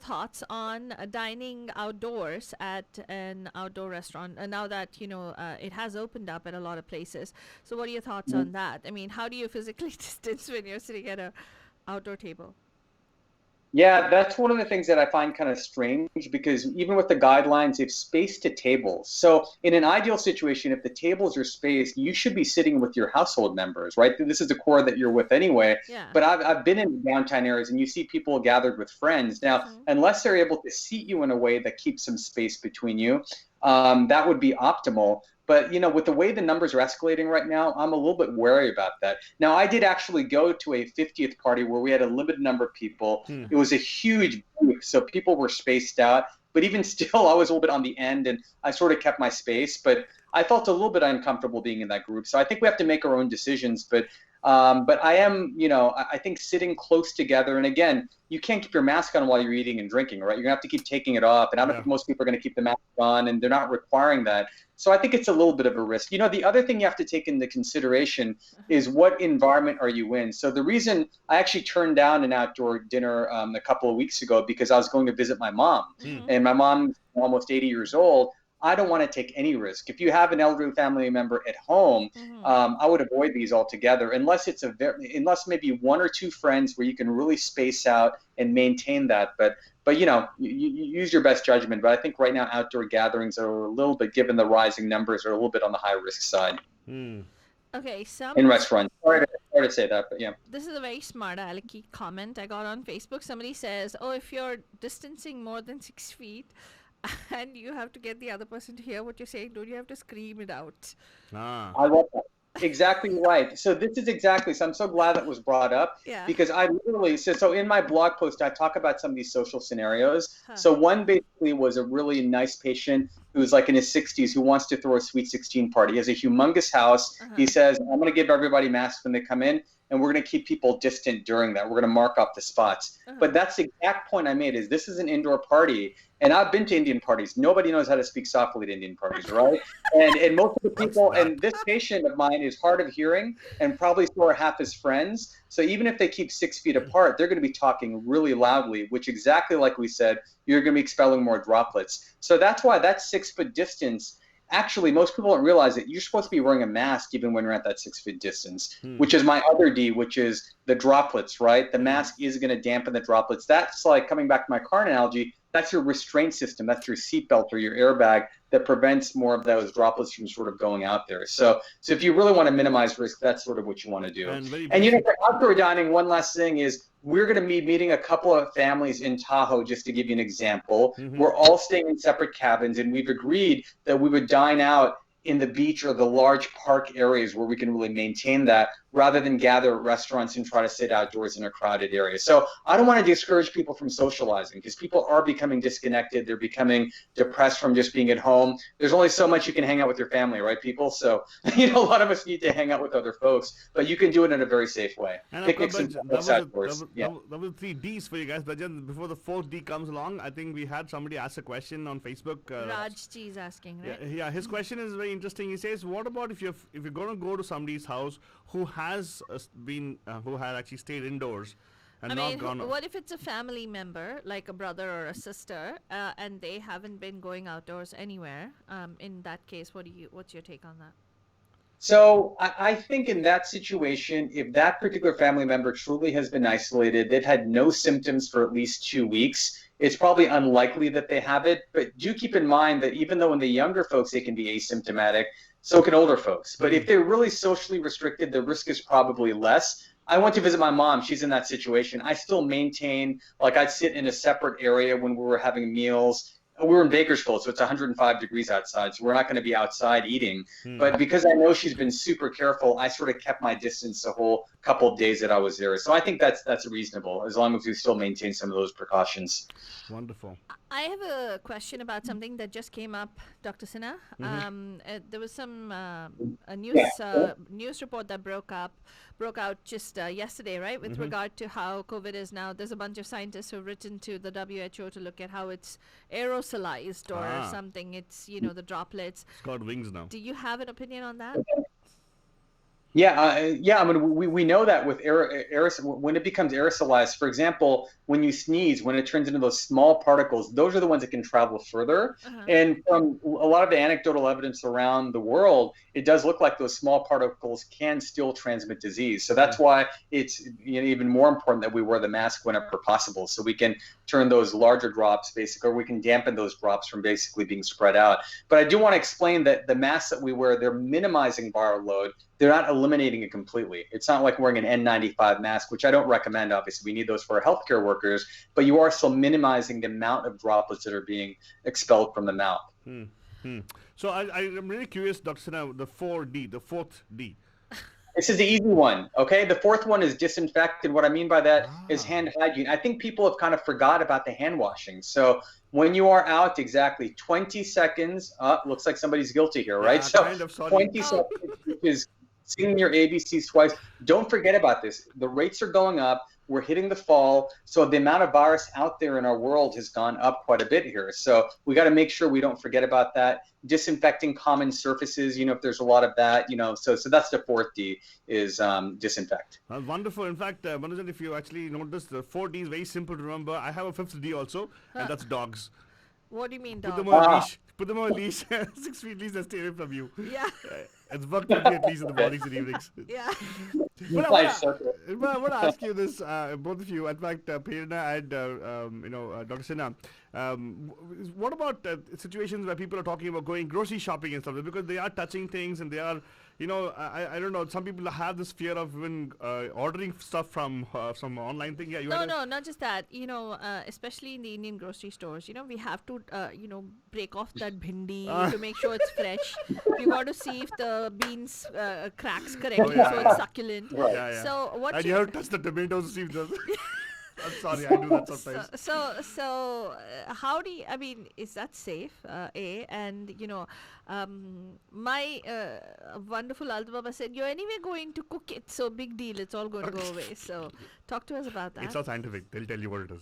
thoughts on dining outdoors at an outdoor restaurant now that it has opened up at a lot of places? So, what are your thoughts on that? I mean, how do you physically distance when you're sitting at a outdoor table? Yeah, that's one of the things that I find kind of strange because even with the guidelines, they've spaced to tables. So, in an ideal situation, if the tables are spaced, you should be sitting with your household members, right? This is the core that you're with anyway. Yeah. But I've been in downtown areas and you see people gathered with friends. Now, Mm-hmm. unless they're able to seat you in a way that keeps some space between you, that would be optimal. But with the way the numbers are escalating right now, I'm a little bit wary about that. Now, I did actually go to a 50th party where we had a limited number of people. It was a huge booth, so people were spaced out. But even still, I was a little bit on the end, and I sort of kept my space. But I felt a little bit uncomfortable being in that group. So I think we have to make our own decisions. But I am, I think sitting close together, and again, you can't keep your mask on while you're eating and drinking, right? You're gonna have to keep taking it off, and I don't think most people are gonna keep the mask on, and they're not requiring that. So I think it's a little bit of a risk. The other thing you have to take into consideration is what environment are you in? So the reason I actually turned down an outdoor dinner a couple of weeks ago because I was going to visit my mom, Mm-hmm. and my mom's almost 80 years old. I don't want to take any risk. If you have an elderly family member at home, Mm-hmm. I would avoid these altogether, unless unless maybe one or two friends where you can really space out and maintain that. But you use your best judgment. But I think right now outdoor gatherings are a little bit, given the rising numbers, are a little bit on the high risk side Okay, in restaurants. Sorry to say that, but yeah. this is a very smart alecky comment I got on Facebook. Somebody says, "Oh, if you're distancing more than 6 feet, and you have to get the other person to hear what you're saying, don't you have to scream it out?" I love that. Exactly right. So this is exactly. So I'm so glad that was brought up Yeah. because I literally so in my blog post I talk about some of these social scenarios. Huh. So one basically was a really nice patient who's like in his 60s who wants to throw a sweet 16 party. He has a humongous house. He says, "I'm going to give everybody masks when they come in, and we're going to keep people distant during that. We're going to mark off the spots." But that's the exact point I made. Is this is an indoor party, and I've been to Indian parties. Nobody knows how to speak softly at Indian parties, right? And most of the people, and this patient of mine is hard of hearing, and probably so are half his friends. So even if they keep 6 feet apart, they're going to be talking really loudly, which exactly like we said, you're going to be expelling more droplets. So that's why that 6 foot distance. Actually, most people don't realize that you're supposed to be wearing a mask even when you're at that 6 foot distance, which is my other D, which is the droplets, right? The mask is going to dampen the droplets. That's like coming back to my car analogy. That's your restraint system. That's your seatbelt or your airbag that prevents more of those droplets from sort of going out there. So if you really want to minimize risk, that's sort of what you want to do. And for outdoor dining, one last thing is we're going to be meeting a couple of families in Tahoe, just to give you an example. We're all staying in separate cabins, and we've agreed that we would dine out in the beach or the large park areas where we can really maintain that rather than gather at restaurants and try to sit outdoors in a crowded area. So I don't want to discourage people from socializing because people are becoming disconnected. They're becoming depressed from just being at home. There's only so much you can hang out with your family, right, people? So, a lot of us need to hang out with other folks, but you can do it in a very safe way. And Picnics and outdoors. Yeah. that was three D's for you guys. But just before the fourth D comes along, I think we had somebody ask a question on Facebook. Raj G is asking, right? Yeah, his question is very interesting. He says, "What about if you're going to go to somebody's house who has who had actually stayed indoors and not gone?" What if it's a family member, like a brother or a sister, and they haven't been going outdoors anywhere? In that case, what's your take on that? So I think in that situation, if that particular family member truly has been isolated, they've had no symptoms for at least 2 weeks, it's probably unlikely that they have it. But do keep in mind that even though in the younger folks they can be asymptomatic, so can older folks. But if they're really socially restricted, the risk is probably less. I went to visit my mom. She's in that situation. I still maintain, like I'd sit in a separate area when we were having meals. We're in Bakersfield, so it's 105 degrees outside, so we're not going to be outside eating. But because I know she's been super careful, I sort of kept my distance the whole couple of days that I was there. So I think that's reasonable, as long as we still maintain some of those precautions. Wonderful. I have a question about something that just came up, Dr. Sinha. There was some a news report that broke out just yesterday, right, with regard to how COVID is now. There's a bunch of scientists who've written to the WHO to look at how it's aerosolized or something. It's the droplets. It's got wings now. Do you have an opinion on that? Yeah. I mean, we know that with when it becomes aerosolized, for example, when you sneeze, when it turns into those small particles, those are the ones that can travel further. Uh-huh. And from a lot of the anecdotal evidence around the world, it does look like those small particles can still transmit disease. So that's why it's even more important that we wear the mask whenever possible, so we can turn those larger drops basically, or we can dampen those drops from basically being spread out. But I do want to explain that the masks that we wear, they're minimizing viral load. They're not eliminating it completely. It's not like wearing an N95 mask, which I don't recommend. Obviously, we need those for our healthcare workers, but you are still minimizing the amount of droplets that are being expelled from the mouth. So I'm really curious, Dr. Sinha, the 4D, the fourth D. This is the easy one, okay? The fourth one is disinfect, and what I mean by that is hand hygiene. I think people have kind of forgot about the hand washing. So when you are out, exactly 20 seconds. Looks like somebody's guilty here, right? So Kind of, sorry. 20 seconds, which is singing your ABCs twice. Don't forget about this. The rates are going up. We're hitting the fall. So the amount of virus out there in our world has gone up quite a bit here. So we got to make sure we don't forget about that. Disinfecting common surfaces, if there's a lot of that, so that's the fourth D is disinfect. Wonderful. In fact, Manojan, if you actually notice, the 4D is very simple to remember. I have a fifth D also, and that's dogs. What do you mean, Put dog? them on a leash. Put them on a leash. 6 feet leash, they stay away from you. Yeah. It's worked with me at least in the mornings and evenings. Yeah. But Life circle. I want to ask you this, both of you. In fact, Prerna and Dr. Sinha, what about situations where people are talking about going grocery shopping and stuff? Because they are touching things and they are, I don't know. Some people have this fear of even ordering stuff from some online thing. Yeah, you had No, not just that. Especially in the Indian grocery stores, we have to, break off that bhindi to make sure it's fresh. We want to see if the beans cracks correctly, so it's succulent. Right. Yeah. So what And you you have to touch the tomatoes to see if there's. I'm sorry, I do that sometimes. How do you, I mean, is that safe? A, and my wonderful Alta Baba said, you're anyway going to cook it, so big deal, it's all going to go away. So talk to us about that. It's not scientific. They'll tell you what it is.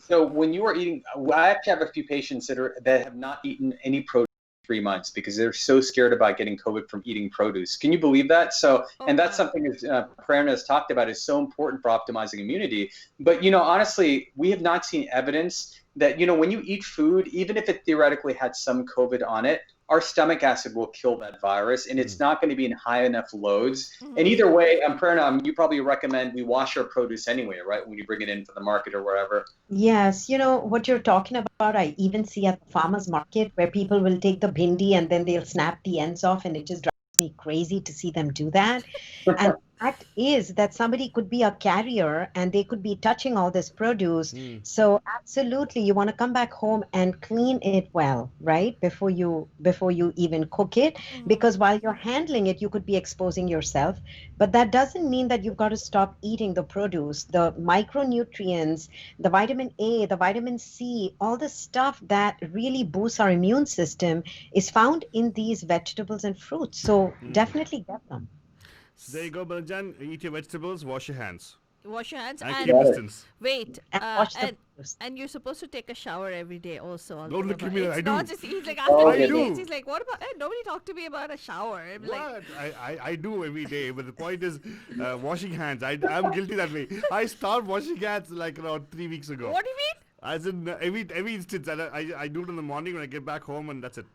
So when you are eating, I actually have a few patients that have not eaten any produce 3 months because they're so scared about getting COVID from eating produce. Can you believe that? So, and that's something that Prerna has talked about is so important for optimizing immunity. But, honestly, we have not seen evidence that, when you eat food, even if it theoretically had some COVID on it, our stomach acid will kill that virus, and it's not going to be in high enough loads. And either way, Prerna, you probably recommend we wash our produce anyway, right? When you bring it in for the market or wherever. Yes, what you're talking about, I even see at the farmers market where people will take the bhindi and then they'll snap the ends off, and it just drives me crazy to see them do that. And the fact is that somebody could be a carrier and they could be touching all this produce. So absolutely, you want to come back home and clean it well, right? Before you even cook it, because while you're handling it, you could be exposing yourself. But that doesn't mean that you've got to stop eating the produce. The micronutrients, the vitamin A, the vitamin C, all the stuff that really boosts our immune system is found in these vegetables and fruits. So definitely get them. So there you go, Balajan. Eat your vegetables, wash your hands. Wash your hands And and keep distance. wait, And wash the produce. and you're supposed to take a shower every day also. Alta Don't look Baba. at me, It's I do. not just he's like Oh, after I 3 days, do. he's like, what about? Nobody talked to me about a shower. I'm like, What? I do every day, but the point is washing hands. I'm guilty that way. I stopped washing hands like around 3 weeks ago. what do you mean? As in every instance, and I do it in the morning when I get back home, and that's it.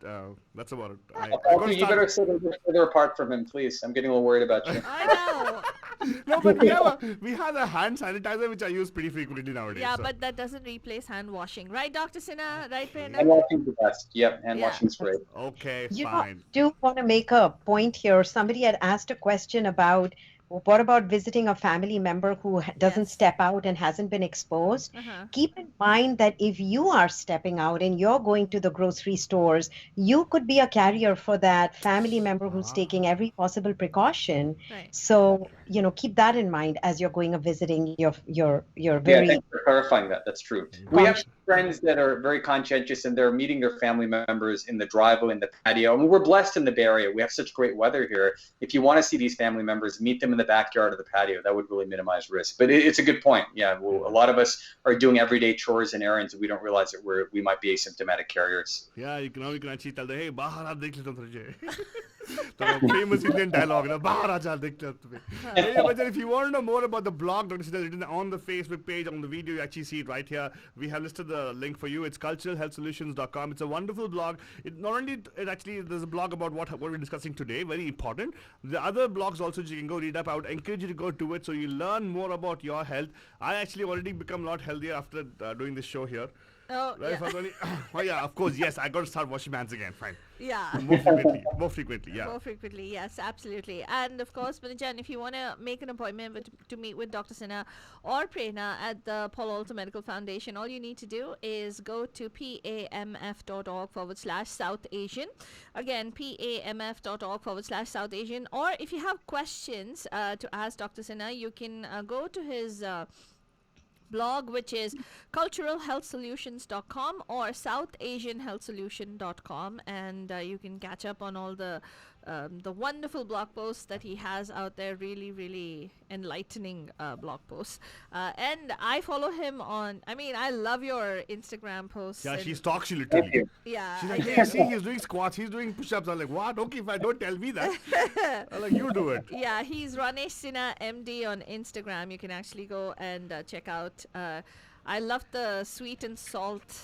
That's about it. I gotta You start- better sit further apart from him, please. I'm getting a little worried about you. I know. No, but we have a hand sanitizer which I use pretty frequently nowadays. Yeah, so. but that doesn't replace hand washing, right, Dr. Sinha? Right, Hand Prerna? washing's the best. Yep, hand Yeah. washing's great. Okay, I fine. do want to make a point here. Somebody had asked a question about what about visiting a family member who doesn't Yes. step out and hasn't been exposed? Uh-huh. Keep in mind that if you are stepping out and you're going to the grocery stores, you could be a carrier for that family member who's taking every possible precaution. Right. So, keep that in mind as you're going and visiting your Yeah, very thanks for clarifying that. That's true. We have friends that are very conscientious and they're meeting their family members in the driveway, in the patio. I mean, we're blessed in the Bay Area. We have such great weather here. If you want to see these family members, meet them in the backyard of the patio. That would really minimize risk. But it's a good point. Yeah, well, a lot of us are doing everyday chores and errands, and we don't realize that we might be asymptomatic carriers. Yeah, you can actually tell them, hey, bahar aap dekh leta hu tujhe. The famous Indian dialogue, na, "Bahar aa ja, dekh le tumhe." Anyway, but then if you want to know more about the blog, Dr. Sinha has written on the Facebook page, on the video, you actually see it right here. We have listed the link for you. It's culturalhealthsolutions.com. It's a wonderful blog. It not only it actually there's a blog about what we're discussing today, very important. The other blogs also you can go read up. I would encourage you to go to it so you learn more about your health. I actually already become a lot healthier after doing this show here. Oh, Right, yeah. Fatwani? Oh yeah, of course, yes. I got to start washing my hands again. Fine. Yeah. More frequently, yeah. More frequently, yes, absolutely. And of course, Manajan, if you want to make an appointment to meet with Dr. Sinha or Prerna at the Palo Alto Medical Foundation, all you need to do is go to pamf.org/South Asian. Again, pamf.org/South Asian. Or if you have questions to ask Dr. Sinha, you can go to his blog, which is culturalhealthsolutions.com or southasianhealthsolution.com, and you can catch up on all the wonderful blog posts that he has out there. Really, really enlightening blog posts. And I follow him on. I mean, I love your Instagram posts. Yeah, and- she stalks you Thank literally. you. Yeah, She's I like, do. hey, see, he's doing squats, he's doing push-ups. I'm like, what? Okay, fine, don't tell me that. I'm like, you do it. Yeah, he's Ranesh Sinha MD on Instagram. You can actually go and check out. I love the sweet and salt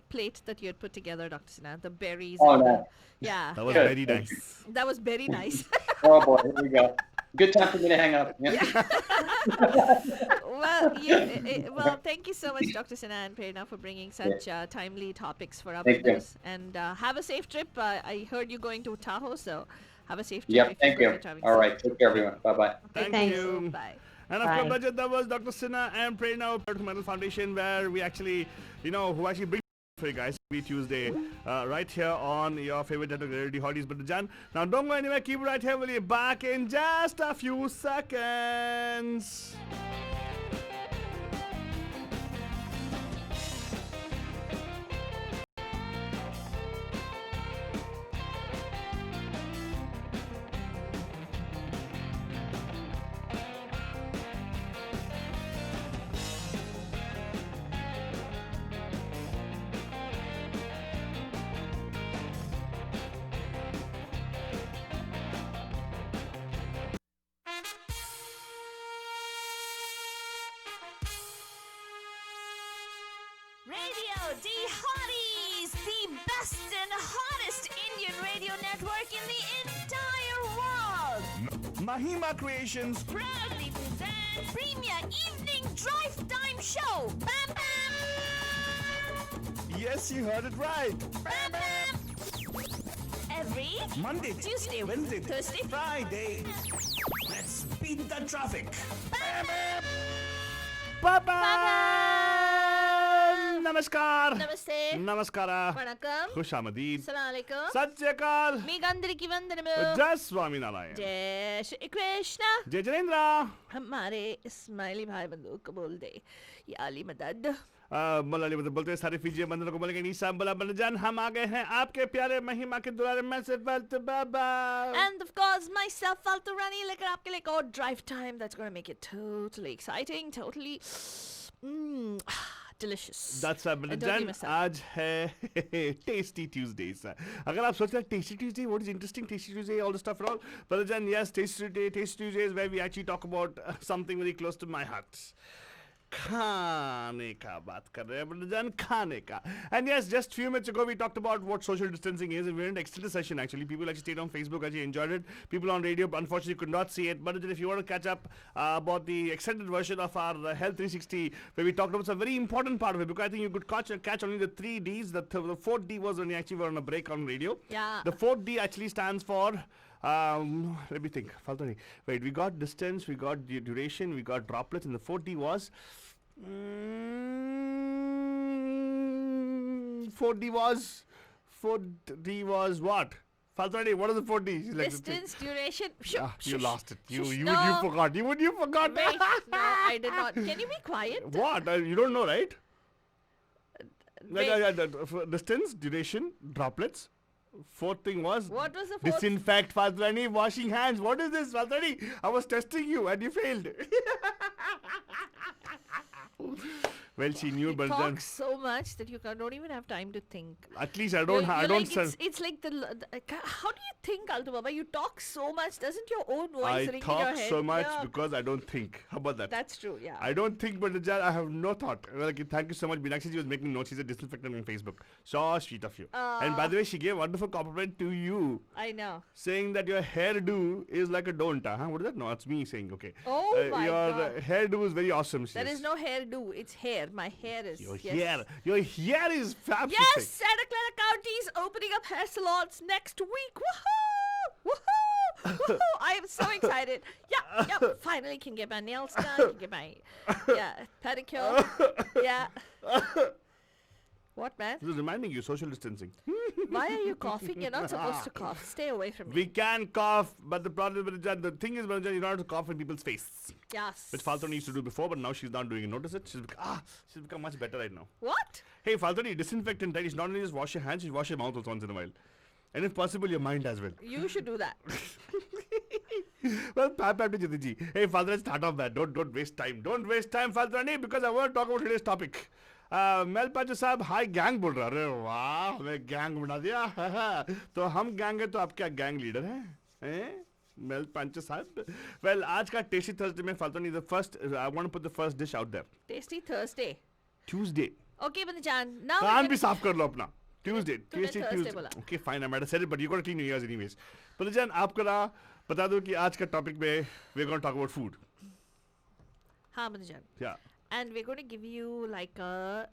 plate that you had put together, Dr. Sinha. The berries. Oh, and the- no. yeah, That was Good. very nice. that was very nice. Oh boy, here we go. Good time for me to hang up. Yeah. Well, thank you so much, Dr. Sinha and Prerna, for bringing such timely topics for our Thank you. listeners. And have a safe trip. I heard you going to Tahoe, so have a safe trip. Yep. if Thank go you. to driving All right. Take care, everyone. Bye bye. Thank Thanks. you. Bye. And of Bye. course, Rajat, that was Dr. Sinha and Prerna of Medical Foundation, where we actually, who actually bring for you guys every Tuesday, right here on your favorite network, Radio Hotties. But Jan, now don't go anywhere. Keep it right here. We'll be back in just a few seconds. Radio D Hotties, the best and hottest Indian radio network in the entire world. Mahima Creations. Proudly presents Premier Evening Drive Time Show. Bam bam, Yes, you heard it right. bam bam. Every Monday, Tuesday, Wednesday, Thursday, Friday. Let's beat the traffic. Bye-bye. Namaskar. Namaste. Namaskara. Vanakkam. Khush Amadid. Assalamu alaikum. Satyakal. మీకందరికి వందనము. Jai Swami Narayan. जय Shri Krishna. Jai Janendra. हमारे इस्माइली भाई बंधु को बोल दे या अली मदद. मलाली मतलब बोलते हैं सारे फीजिए बंदरों को बोलेंगे नीसा बला बलजान हम आ गए हैं आपके प्यारे महिमा के दुलारे में से फलत बाबा. And of course, myself, Faltu Rani, लेकर आपके लिए एक और drive time that's going to make it totally exciting, totally delicious. That's And don't be बलजान myself. आज है Tasty Tuesdays. अगर आप सोच रहे हैं Tasty Tuesday, what is interesting Tasty Tuesday, all the stuff and all. बलजान, yes, Tasty Tuesday is where we actually talk about something very close to my heart. खाने का बात कर रहे हैं बलजान, खाने का. And yes, just few minutes ago we talked about what social distancing is, and we're in an extended session actually. People actually stayed on Facebook, actually enjoyed it. People on radio unfortunately could not see it, but if you want to catch up about the extended version of our Health 360, where we talked about some very important part of it, because I think you could catch only the 3 Ds. The fourth D was when we actually were on a break on radio. Yeah. The fourth D actually stands for let me think. Faltani. Wait, we got distance, we got duration, we got droplets, and the fourth D was 4D was what? Faltani, what are the 4D? She's like, Distance, duration. Ah, you lost it. You No. forgot. You forgot. Wait, no, I did not. Can you be quiet? What? You don't know, right? Wait, Distance, duration, droplets. Fourth thing was what was the fourth? disinfect, Faltani, washing hands. What is this, Faltani? I was testing you and you failed. Well, she knew, You but then talk so much that you don't even have time to think. at least I don't. I don't. It's like how do you think, Alto Baba? You talk so much. Doesn't your own voice I ring in your talk head? so much Yeah. because I don't think. How about that? That's true. Yeah. I don't think, but I have no thought. Like, thank you so much. Binakshi ji was making notes. She's a disinfectant on Facebook. So sweet of you. And by the way, she gave a wonderful compliment to you, I know. saying that your hairdo is like a don't. Huh? What is that? No, it's me saying. Okay. Oh my your God. hairdo is very awesome. There is no hairdo. It's hair. My hair is. Your yes. hair. Your hair is fabulous. Yes, Santa Clara County is opening up hair salons next week. Woohoo! Woohoo! Woohoo! I am so excited. Yeah. Finally can get my nails done. Can get my pedicure. Yeah. What, man? This is reminding you social distancing. Why are you coughing? You're not supposed to cough. Stay away from me. We can cough, but the problem is that the thing is, you're not to cough in people's face. Yes. Which Faltoni used to do before, but now she's not doing it. Notice it? She's become much better right now. What? Hey, Faltoni, disinfectant, right? It's not only just wash your hands, you wash your mouth also once in a while. And if possible, your mind as well. You should do that. Well, pap to Jyoti ji. Hey, Faltoni, let's start off that. Don't waste time. Don't waste time, Faltoni, because I want to talk about today's topic. मेल पाचो साहब हाई gang बोल रहा, अरे वाह हमें gang बना दिया. तो हम गैंग है तो आप क्या गैंग लीडर हैं? मेल पाचो साहब. Well, आज का Tasty Thursday में Faltoni, the first, I want to put the first dish out there. Tasty Thursday. Tuesday. Okay, Banjan. Now कान भी साफ कर लो अपना. Tuesday. तूने Tasty Thursday Tuesday. बोला. Okay, fine. I might have said it, but you got to clean your ears anyways. Banjan, आपको ना बता दो कि आज का topic में we're going to talk about food. हाँ, Banjan. Yeah. And we're going to give you like a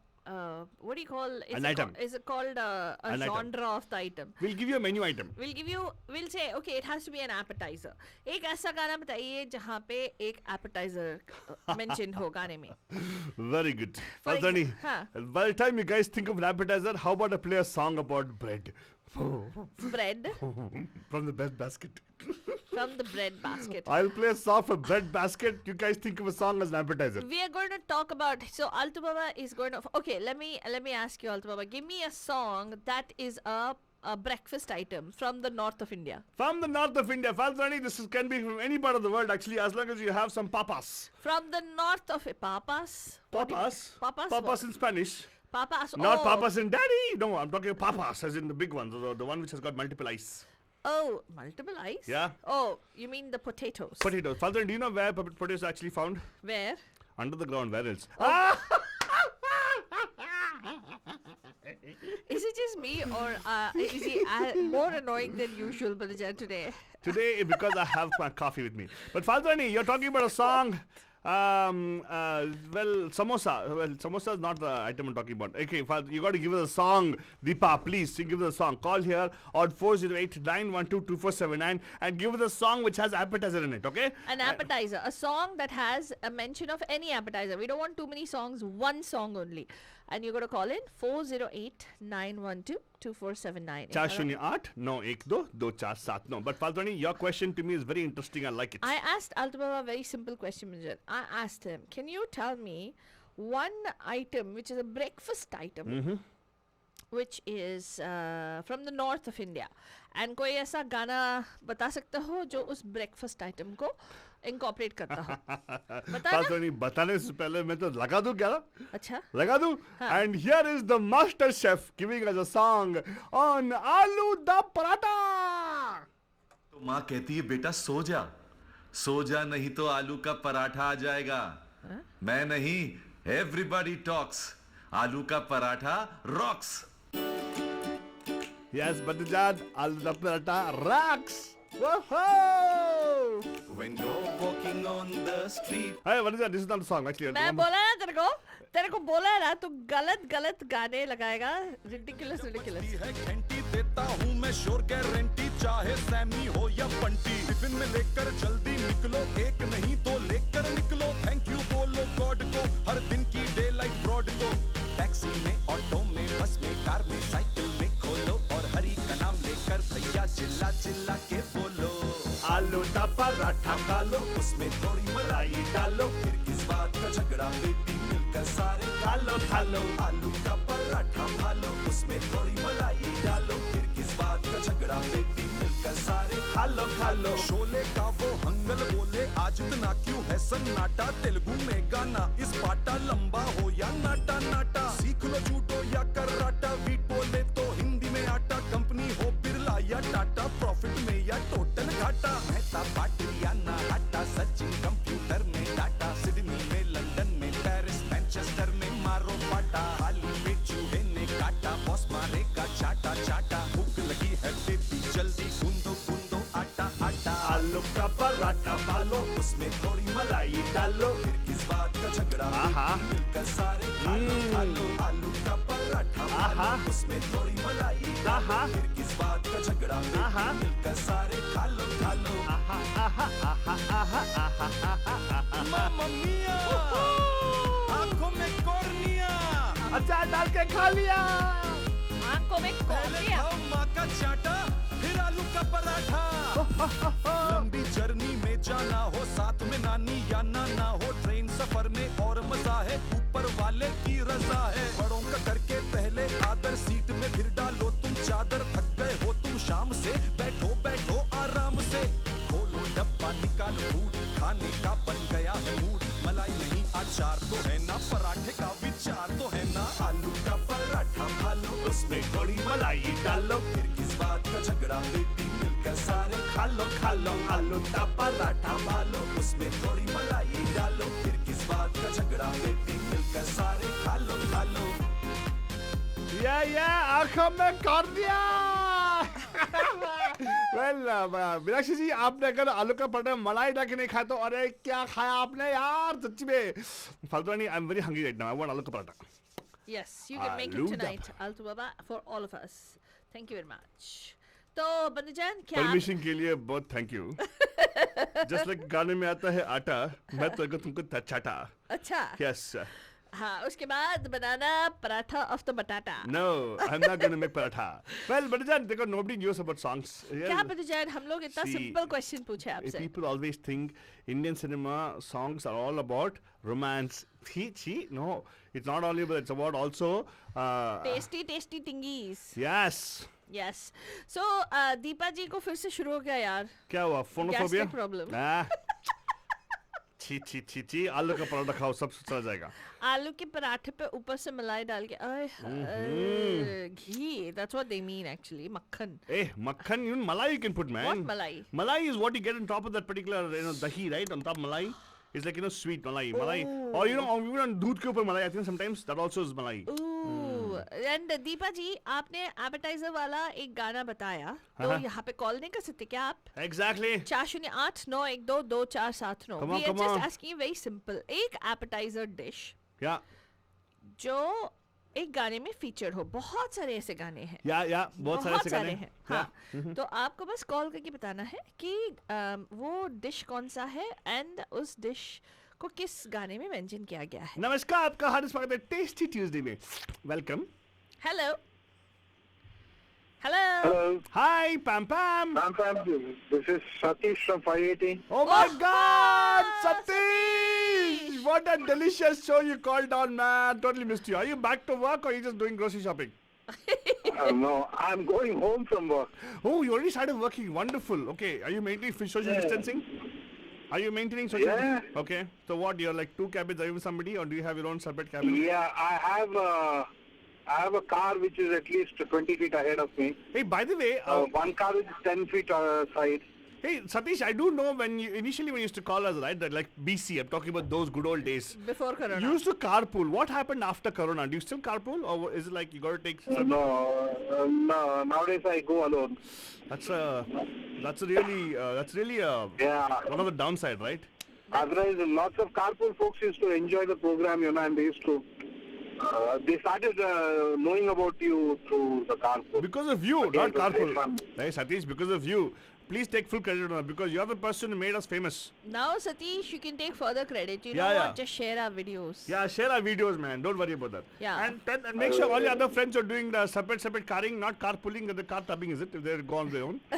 what do you call An item. Is it called a An item. genre of the item? We'll give you a menu item. We'll say okay, it has to be an appetizer. एक ऐसा गाना बताइए जहाँ पे एक appetizer mentioned हो गाने में. Very good. For Faltoni, huh. by the time you guys think of an appetizer, how about I play a song about bread? Bread From the bread basket. from the bread basket. I'll play a song for bread basket. You guys think of a song as an appetizer. We are going to talk about. So Alto Baba is going to. Okay, let me ask you, Alto Baba. Give me a song that is a breakfast item from the north of India. From the north of India, Faltoni, can be from any part of the world actually, as long as you have some papas. From the north of papas. What do you- Papas? Papas. Papas what? in Spanish. Papas. Not oh. papas in daddy. No, I'm talking papas, as in the big one, the one which has got multiple eyes. Oh, multiple eyes? Yeah. Oh, you mean the potatoes? Potatoes. Faltoni, do you know where potatoes are actually found? Where? Under the ground. Where else? Is it just me or is he more annoying than usual, Balajan, today? Today, because I have my coffee with me. But Faltoni, you're talking about a song. Samosa. Well, samosa is not the item I'm talking about. Okay, you got to give us a song, Deepa. Please, give us a song. Call here on 408-912-2479 and give us a song which has appetizer in it. Okay? An appetizer. A song that has a mention of any appetizer. We don't want too many songs, one song only. And you got to call in 408-912-2479. 408-912-2479. But Faltoni, your question to me is very interesting. I like it. I asked Alto Baba a very simple question, Manjan. I asked him, can you tell me one item which is a breakfast item which is from the north of India, and कोई ऐसा गाना बता सकते हो जो उस breakfast item को incorporate करता हो? बता ना? Faltoni, बताने से पहले मैं तो लगा दूं क्या? अच्छा. लगा दूं? हाँ. And here is the master chef giving us a song on Aloo da Paratha. तो माँ कहती है बेटा सो जा नहीं तो आलू का पराठा आ जाएगा. मैं नहीं, everybody talks. आलू का paratha rocks. Yes, Batijan, Aloo da Paratha rocks. Whoa! When you're walking on the street. Hey, what is that? This is not a song actually. मैं बोला ना तेरे को बोला है ना, तू गलत गाने लगाएगा. Ridiculous. है घंटी देता हूँ मैं श्योर गारंटी, चाहे सैमी हो या बंटी. टिफिन में लेकर जल्दी निकलो, एक नहीं तो लेकर निकलो. थैंक यू बोलो गॉड को, हर दिन की डे लाइफ ब्रॉड को. टैक्सी में, ऑटो में, बस में, कार में, साइकिल में खोलो और हरी का नाम लेकर भैया चिल्ला चिल्ला के बोलो. आलू दा पराठा खा लो, उसमें थोड़ी मलाई डालो, फिर किस बात का झगड़ा बेटी, मिलकर सारे खा लो. आलू का पराठा खा लो, उसमें थोड़ी मलाई डालो, फिर किस बात का झगड़ा बेटी, मिलकर सारे खा लो. शोले का वो हंगल बोले, आज इतना क्यों है सन्नाटा, तेलुगु में गा जाना इस पाटा लंबा हो या नाटा नाटा सीख लो जूडो या कराटा वीट बोले तो हिंदी में आटा कंपनी हो बिरला या टाटा प्रॉफिट में या टोटल घाटा मेहता पाटिल या ना हाटा सचिन कंप्यूटर में डाटा सिडनी में लंदन में पेरिस मैनचेस्टर में मारो पाटा हाली में चूहे ने काटा बॉस मारेगा चाटा चाटा भूख लगी है बेबी जल्दी गूंदो गूंदो आटा आटा आलू का पराठा पालो उसमें थोड़ी मलाई डालो फिर किस बात का झगड़ा मिलकर सारे खा लो आलू का पराठा पालो उसमें थोड़ी मलाई डालो फिर किस बात का झगड़ा मिलकर सारे खा लो मामा मिया आंखों में कॉर्निया अचार डाल के खा लिया। आंखों में पहले कॉर्निया। खाओ माँ का चाटा फिर आलू का पराठा लंबी जर्नी में जाना हो साथ में नानी या नाना हो ट्रेन सफर में और मजा है ऊपर वाले की रजा है बड़ों का करके पहले आदर सीट में फिर डालो तुम चादर थक गए हो तुम शाम से बैठो बैठो आराम से खोलो डब्बा निकाल फूड खाने का बन गया है मूड मलाई नहीं अचार तो है ना पराठे का विचार तो है ना आलू का पराठा खा लो उसमें थोड़ी मलाई डालो फिर किस बात का झगड़ा बेटी मिलकर सारे खा लो आलू का पराठा खा लो उसमें थोड़ी मलाई डालो फिर किस बात का झगड़ा बेटी मिलकर सारे खा लो या आंखों में कॉर्निया। वेल मीनाक्षी जी, आपने अगर आलू का पराठा मलाई डाल के नहीं खाया तो अरे क्या खाया आपने यार, सच्ची में फालतू नहीं। I am very hungry right now, I want आलू का paratha. Yes, you can make Aloo it tonight, Altu Baba, for all of us. Thank you very much. तो बंदूजान क्या परमिशन के लिए बहुत थैंक यू। जस्ट लाइक गाने में आता है आटा, मैं तो अगर तुमको चाटा। अच्छा यस हाँ, उसके बाद बनाना paratha of the batata. No, I am not gonna make paratha. Well बंदूजान, देखो nobody knows about songs. क्या बंदूजान, हम लोग इतना See, सिंपल क्वेश्चन पूछे आपसे। People always think Indian cinema songs are all about romance. No, it's not only about, it's about also tasty tasty thingies. yes. Yes so Deepa ji को फिर से शुरू हो गया यार। क्या हुआ, फोनोफोबिया? Gastric problem. छी आलू का पराठा खाओ, सब चला जाएगा। आलू के पराठे पे ऊपर से मलाई डाल के घी, that's what they mean actually, मक्खन। Makhan, even malai you can put, man. What malai? Malai is what you get on top of that particular, dahi, right? On top malai. It's like, sweet malai. Malai. Or, even on दूध के ऊपर malai, I think sometimes that also is malai. And Deepa ji, आपने appetizer वाला एक गाना बताया, तो यहाँ पे कॉल नहीं कर सकते क्या आप? Exactly. 4089122479। Come on, We are come just on. asking very simple, एक एपेटाइजर डिश Yeah. जो एक गाने में फीचर हो। बहुत सारे ऐसे गाने हैं। Yeah. बहुत सारे ऐसे गाने हैं। हाँ, तो आपको बस कॉल करके बताना है कि वो डिश कौन सा है एंड उस डिश को किस गाने में मेंशन किया गया है। नमस्कार, आपका हार्दिक स्वागत है टेस्टी ट्यूसडे में। Welcome. Hello Hello, hi पैम पैम। this is Satish from 580. Oh my God, Satish! What a delicious show you called on, man. Totally missed you. Are you back to work or are you just doing grocery shopping? No, I'm going home from work. Oh, you already started working. Wonderful. Okay, are you maintaining social distancing? Are you maintaining social? Yeah. Okay. So what? You're like two cabins. Are you with somebody, or do you have your own separate cabin? Yeah, I have a car which is at least 20 feet ahead of me. Hey, by the way, One car which is 10 feet side. hey Satish, I do know when you used to call us, right? That like BC. I'm talking about those good old days. Before Corona. You used to carpool. What happened after Corona? Do you still carpool, or is it like you got to take? No, nowadays I go alone. That's really Yeah. one of the downside, right? Otherwise, lots of carpool folks used to enjoy the program, and they used to. They started knowing about you through the carpool. Because of you, Okay, not it was very carpool. fun. Hey Satish, because of you. Please take full credit on it because you're the person who made us famous. Now, Satish, you can take further credit. You know Yeah, what? yeah. Just share our videos. Yeah, share our videos, man. Don't worry about that. Yeah. And make sure all your other friends are doing the separate carring, not carpooling, the car tubbing, is it? If they're gone on their own. I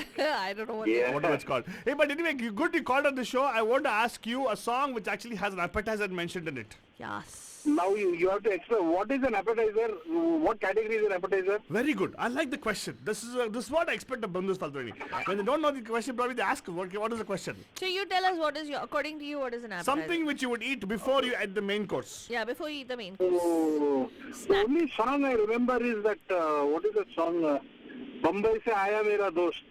don't know what. Yeah. Whatever it's called. Hey, but anyway, you called on the show. I want to ask you a song which actually has an appetizer mentioned in it. Yes. Now you have to explain what is an appetizer, what category is an appetizer. Very good. I like the question. This is what I expect of Bandhus Faltoni. When they don't know the question, probably they ask what is the question. So you tell us what is your, according to you, what is an appetizer? Something which you would eat before you eat the main course. Yeah, before you eat the main course. So the Snack. only song I remember is that what is that song? Bombay se aaya mera dost.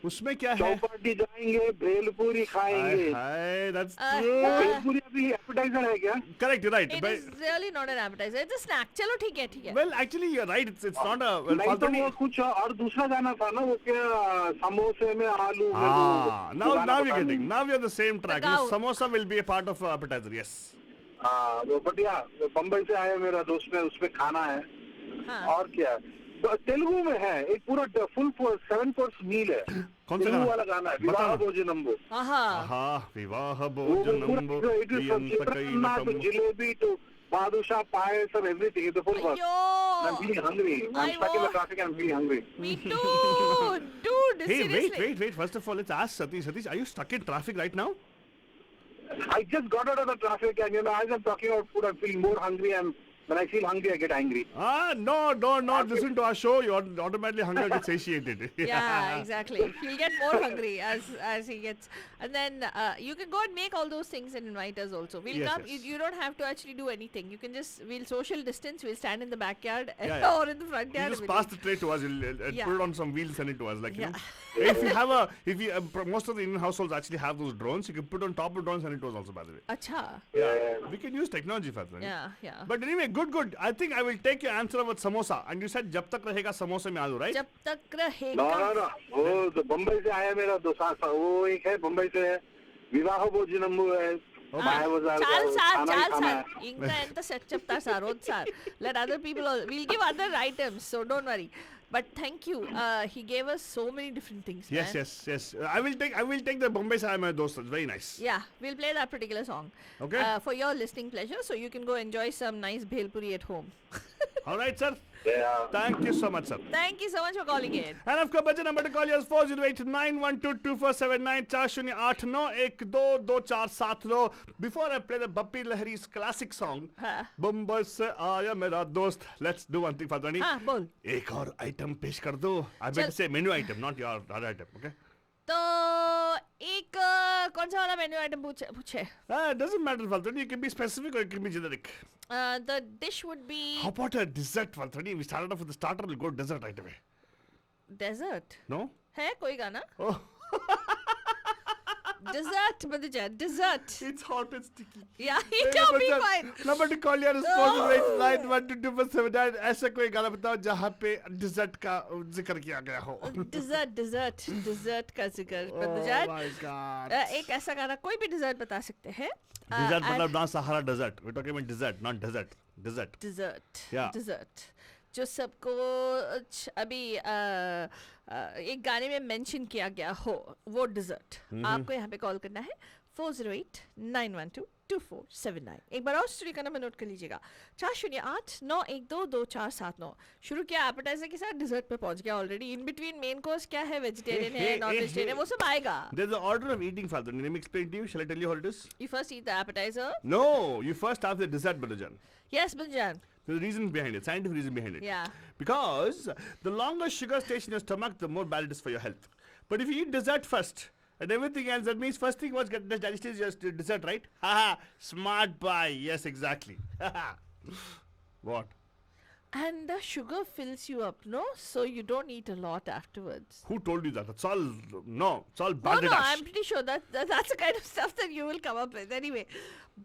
उसमें क्या है? चौपाटी जाएंगे, भेलपूरी खाएंगे. Hi, that's bhelpuri अभी appetizer है क्या? correct. You're right. It But- is really not an appetizer. It's a snack. चलो ठीक है, ठीक है. well, actually, you're right. It's not a well, नहीं तो Faltoni. वो कुछ और दूसरा गाना था ना, वो क्या समोसे में आलू. Ah, वो now गाना you're पता getting. नहीं. Now we're on the same track. cow. Samosa will be a part of appetizer. Yes. हाँ, वो बढ़िया. बम्बई से आया मेरा दोस्त में उसमें खाना है. हाँ. और क्या? तेलुगु में है, एक पूरा फुल 7 course मील है. कौन सा तेलुगु गाना? वाला गाना है, बताओ विवाह ना। भोजनम्बो. Aha. हाँ, विवाह वो भोजनम्बो पूरा it is from चित्रान्ना to jalebi to बादुशाह payasam everything is the full course. I'm Yo. feeling hungry. I'm I stuck in the know. traffic. I'm feeling hungry. Me too. Dude, Hey, seriously. wait. First of all, let's ask Satish. Satish, are you stuck in traffic right now? I just got out of the traffic, and as I'm talking about food, I'm feeling more hungry. And when I feel hungry, I get angry. No, listen to our show. You automatically hunger gets satiated. Yeah, exactly. He'll get more hungry as he gets, and then you can go and make all those things and invite us also. We'll Yes, come. yes. You don't have to actually do anything. You can we'll social distance. We'll stand in the backyard Yeah. or in the front You yard. just and pass the tray to us. You'll Yeah. put it on some wheels, send it to us. Like, you Yeah. know. If you most of the Indian households actually have those drones, you can put on top of drones and it was also, by the way. Acha. Yeah. We can use technology for that. Yeah. But anyway, good. I think I will take your answer about samosa. And you said जब तक रहेगा समोसे में आलू, right? जब तक रहेगा. No. वो तो बम्बई से आया मेरा दोस्त, वो एक है बम्बई से है. विवाह भोजनम्बो है. చాలు సార్ ఇంకా ఎంత సెట్ చెప్తారు సార్ వద్దు sir let other people we'll give other items so don't worry but thank you he gave us so many different things man. Yes. I will take the Bombay Sai my dost. It's very nice. Yeah, we'll play that particular song Okay. For your listening pleasure so you can go enjoy some nice bhel puri at home. All right, sir. Yeah. Thank you so much, sir. Thank you so much for calling in. And of course, budget number to call you is 408-912-2479 4089-422479. Before I play the Bappi Lahari's classic song, हाँ. Bombay se aaya mera dost. Let's do one thing, Fatwani. हाँ, बोल. एक और item पेश कर दो. I meant to say menu item, not your other item, okay? तो एक कौन सा वाला मेन्यू आइटम पूछे It doesn't matter, Fatwani. You can be specific or you can be generic. the dish would be How about a dessert, Fatwani? We started off with the starter. We'll go dessert right away. dessert No? है कोई गाना Oh, dessert Madhujan dessert it's hot and sticky. yeah it'll be fine number two call यार ऐसा कोई गाना बताओ जहाँ पे डिजर्ट का जिक्र किया गया हो. dessert का जिक्र Oh Madhujan my God. एक ऐसा गाना कोई भी डिजर्ट बता सकते हैं Dessert मतलब ना Sahara desert. We're talking about dessert, not desert. Dessert. Yeah. dessert जो सबको अभी एक गाने में मेंशन किया गया हो वो डिजर्ट आपको यहाँ पे कॉल करना है 408-912-2479. एक बार और स्टूडियो का नंबर नोट कर लीजिएगा 408-912-2479. शुरू किया एपेटाइजर के साथ डिजर्ट पे पहुंच गया already. In between main course क्या है वेजिटेरियन है नॉन वेजिटेरियन वो सब आएगा. There's an order of eating, Father. Let me explain to you. Shall I tell you how it is? You first eat the appetizer. No, you first have the dessert, Balajan. Yes, Banjan. There's a reason behind it, scientific reason behind it. Yeah. Because the longer sugar stays in your stomach, the more bad it is for your health. But if you eat dessert first and everything else, that means first thing was get the digestion is just dessert, right? Haha, smart boy. Yes, exactly. What? And the sugar fills you up, no? So you don't eat a lot afterwards. Who told you that? It's all it's all No, balderdash. I'm pretty sure that's the kind of stuff that you will come up with anyway.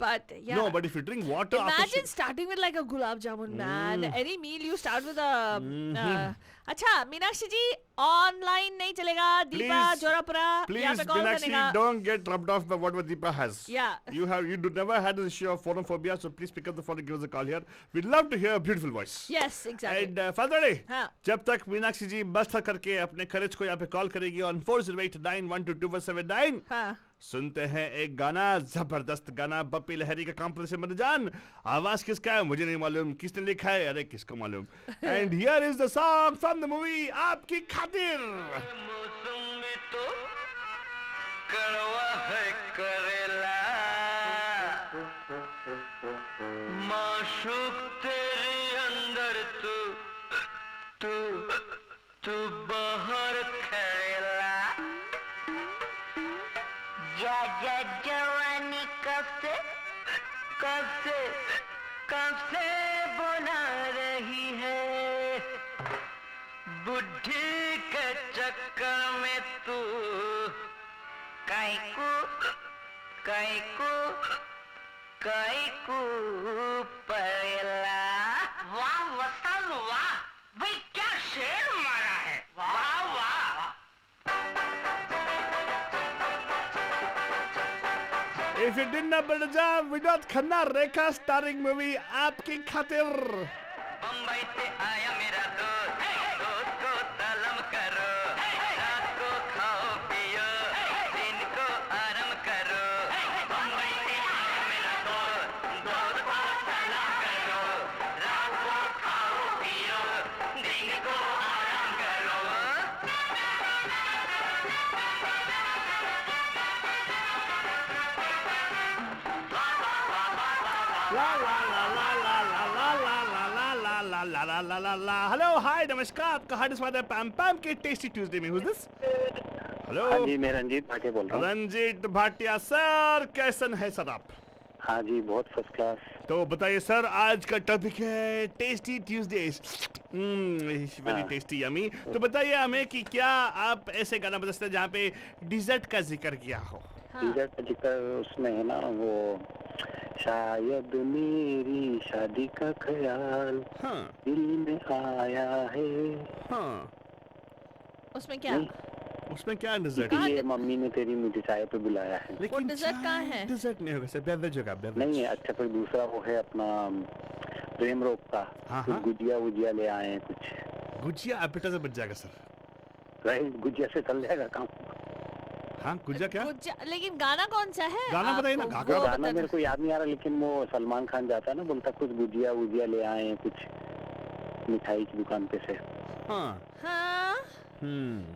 But yeah. No, but if you drink water imagine starting with like a gulab jamun, man. Any meal you start with a. अच्छा मीनाक्षी जी online नहीं चलेगा. दीपा जोरापुरा यहाँ please, पे call Meenakshi, करेगा. don't get rubbed off by what Deepa has. Yeah. You never had this issue of phonophobia, so please pick up the phone and give us a call here. We'd love to hear a beautiful voice. Yes, exactly. And Father Day, हाँ. जब तक मीनाक्षी जी बस करके अपने खर्च को यहाँ पे कॉल करेगी on 408-912-2479. हाँ. सुनते हैं एक गाना, जबरदस्त गाना, बप्पी लहरी का कॉम्पोजिशन मदजान. आवाज किसका है मुझे नहीं मालूम, किसने लिखा है अरे किसको मालूम. And here is the song from the movie आपकी खातिर. मौसम में तो कड़वा है करेला, माँ तू तू बाहर खेला जा जा जवानी कब से बुला रही है बुद्धि के चक्कर में तू काइकू पहला वाह वतन वाह भाई क्या शेर मारा है वाह वाह If you didn't know the job, Vinod Khanna, Rekha starring movie आपकी खातिर. बम्बई से आया मेरा दोस्त को तलम करो रात को खाओ पियो दिन को आराम करो बम्बई से आया मेरा दोस्त को तलम करो रात को खाओ पियो दिन को आराम करो La. Hello, hi, नमस्कार. आपका हार्दिक स्वागत है पैम पैम के टेस्टी ट्यूसडे में. Who's this? हेलो. हाँ जी, मैं रंजीत भाटिया बोल रहा हूँ. रंजीत भाटिया सर, कैसन है सर आप? हाँ जी, बहुत फर्स्ट क्लास. तो बताइए सर, आज का टॉपिक है tasty Tuesdays. Very tasty yummy. तो बताइए हमें कि क्या आप ऐसे गाना बजा सकते हैं जहाँ पे डिजर्ट का जिक्र किया हो? डिजर्ट का जिक्र उसमें है ना, वो शायद मेरी शादी का ख्याल दिल में आया है. हाँ. उसमें क्या? उसमें क्या डिजर्ट? ये मम्मी ने तेरी मुझे चाय पे बुलाया है. वो डिजर्ट कहाँ है? डिजर्ट नहीं होगा सर, बेवरेज होगा. नहीं है. अच्छा, फिर दूसरा वो है अपना प्रेम रोग का. कुछ गुजिया वुजिया ले आए हैं कुछ. गुजिया एपेटाइजर बच जाएगा सर. राइट, गुजिया से चल जाएगा काम. हाँ, गुजिया क्या? लेकिन गाना कौन सा है? गाना बताइए ना. गाना मेरे को याद नहीं आ रहा, लेकिन वो सलमान खान जाता है ना, बोलता कुछ गुजिया वुजिया ले आए हैं कुछ मिठाई की दुकान पे से. हाँ.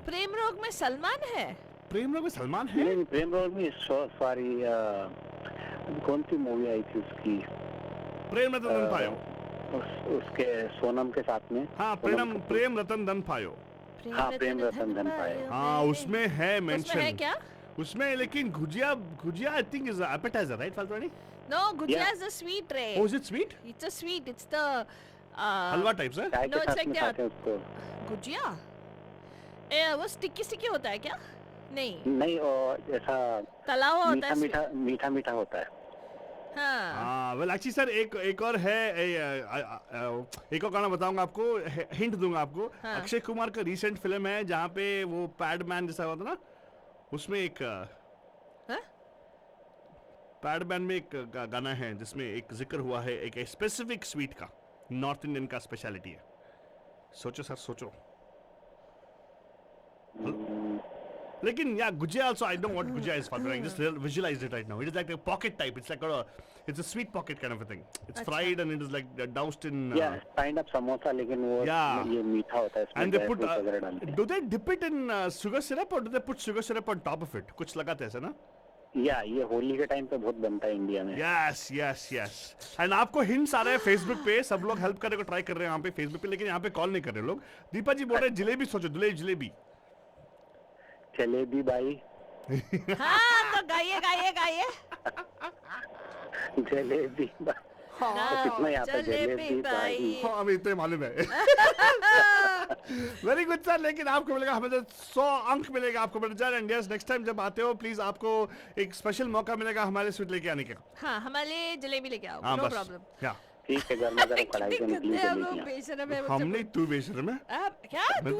प्रेम रोग में सलमान है? प्रेम रोग में सलमान है? नहीं, प्रेम रोग में सॉरी, कौन सी मूवी आई थी उसकी? प्रेम रतन धन पायो. उसके सोनम के साथ में. हाँ, प्रेम रतन धन पायो. हाँ, प्रेम रतन धन पायो. हाँ, उसमें है मेंशन. उसमें है क्या? उसमें लेकिन gujiya I think is appetizer, right फाल्तवानी? No, gujia is a sweet, Ray. Oh, is it sweet? It's a sweet. It's the halwa type से? No, it's like that. Gujiya? वो स्टिकी होता है क्या? नहीं, और ऐसा तला हुआ होता है. मीठा होता है. हाँ. वेल एक्चुअली सर एक और है, एक और गाना बताऊंगा आपको, हिंट दूंगा आपको. अक्षय कुमार का रीसेंट फिल्म है जहाँ पे वो पैडमैन जैसा होता ना, उसमें एक पैडमैन में एक गाना है जिसमें एक जिक्र हुआ है एक स्पेसिफिक स्वीट का, नॉर्थ इंडियन का स्पेशलिटी है. सोचो सर, सोचो. लेकिन yeah, gujia also, I know what gujia is, Father. I just visualized it right now. It is like a pocket type. It's like it's a sweet pocket kind of a thing. It's fried and it is like doused in. Yeah, kind of samosa, लेकिन वो ये मीठा होता है. And they put, do they dip it in sugar syrup or do they put sugar syrup on top of it? कुछ लगाते हैं ऐसा ना? या ये होली के टाइम पे बहुत बनता है इंडिया में. Yes. And आपको हिंट्स आ रहे हैं फेसबुक पे, सब लोग हेल्प करने को ट्राई कर रहे हैं यहाँ पे फेसबुक पे, लेकिन यहाँ पे कॉल नहीं कर रहे लोग. दीपा जी बोल रहे हैं जलेबी, सोचो जलेबी. जलेबी बाई. हाँ, तो गाइए. जलेबी बाई. कितना यहाँ पे जलेबी बाई. हाँ, हमें इतने मालूम है. Very good sir. लेकिन आपको मिलेगा, हमें 100 अंक मिलेगा आपको मिल जाए. एंड यस, नेक्स्ट टाइम जब आते हो प्लीज आपको एक स्पेशल मौका मिलेगा हमारे स्वीट लेके आने का. हाँ, हमारे जलेबी लेके आओ. No problem. ठीक है, गर्मा गर्म कढ़ाई से निकली जलेबियां. हमने तू बेशरम है. क्या? मैं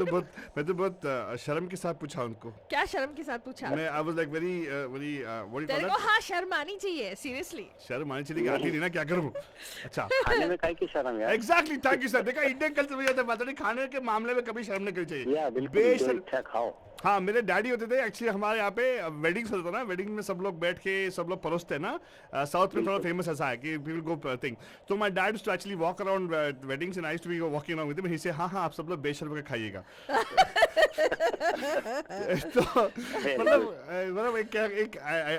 तो बहुत शर्म के साथ पूछा उनको. क्या शर्म के साथ पूछा? मैं I was like very what do you call तेरे को हाँ शर्म आनी चाहिए, सीरियसली. शर्म आनी चाहिए, आती नहीं ना, क्या करूँ. अच्छा, खाने में काहे की शर्म यार. Exactly, thank you sir. देखा, इंडियन कल्चर में ये बात है, खाने के मामले में कभी शर्म नहीं करनी चाहिए. बिल्कुल, जो इच्छा खाओ. हाँ मेरे डैडी होते थे एक्चुअली हमारे यहाँ पे वेडिंग्स होता था ना, वेडिंग में सब लोग बैठ के सब लोग परोसते हैं ना, साउथ में थोड़ा फेमस ऐसा है कि पीपल गो थिंग, तो my dad to actually walk around weddings and I used to be walking around with him, he says हाँ आप सब लोग बेशर्म के खाइएगा। तो मतलब एक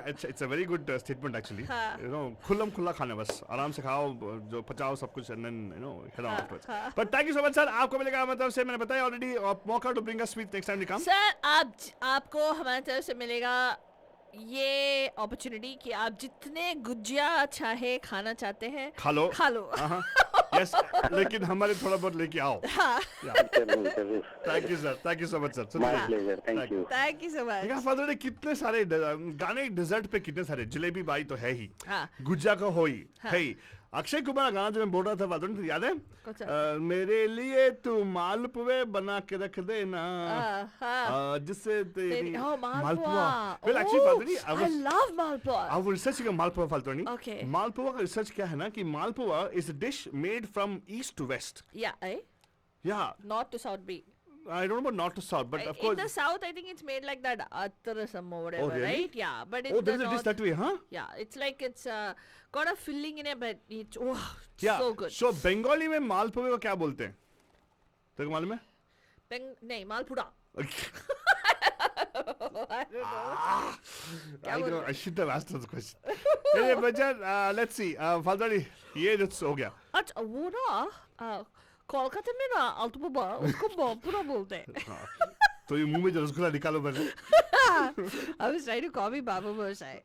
it's a very good statement actually, you know खुल्लम खुल्ला खाना, बस आराम से खाओ जो पचाओ सब कुछ and then you know head on afterwards. But thank you so much sir, आपको मिलेगा मतलब से मैंने बताया ऑलरेडी मौका to bring us sweet next time you come. Sir आपको हमारी तरफ से मिलेगा ये अपॉर्चुनिटी कि आप जितने गुजिया चाहे खाना चाहते हैं खा लो यस, लेकिन हमारे थोड़ा बहुत लेके आओ। Thank you sir, thank you so much sir. My pleasure, thank you. Thank you so much. Father ने कितने सारे गाने डेजर्ट पे कितने सारे, जलेबी बाई तो है ही, हाँ। गुज्जा का हो ही है ही, अक्षय कुमार गाना जो मैं बोल रहा था फादर ने याद है, मेरे लिए तू मालपुए बना के रख देना जिससे तेरी malpua. Well actually father I love malpua. I will research malpua father नहीं। Okay. मालपुआ का रिसर्च क्या है ना कि मालपुआ is a dish made from east to west. Yeah, eh? Yeah. North to south be. I don't know about north to south, but of course. In the south, I think it's made like that atarasam or whatever, really? right? Yeah, but in Oh, the there is a north, dish that way, huh? yeah, it's like it's got a filling in it, but it's Yeah. so good. So Bengali में मालपुए को क्या बोलते हैं? तेरे को मालूम है? नहीं, malpura. I don't know. I should have asked this question. Anyway, Bajan, let's see. Father ये जो हो गया. अच्छा वो ना कोलकाता में ना आलतू बाबा उसको बापुरा बोलते हैं। तो ये मुंह में जो रसगुल्ला निकालो पहले। I was trying to call me Babu Bhosai.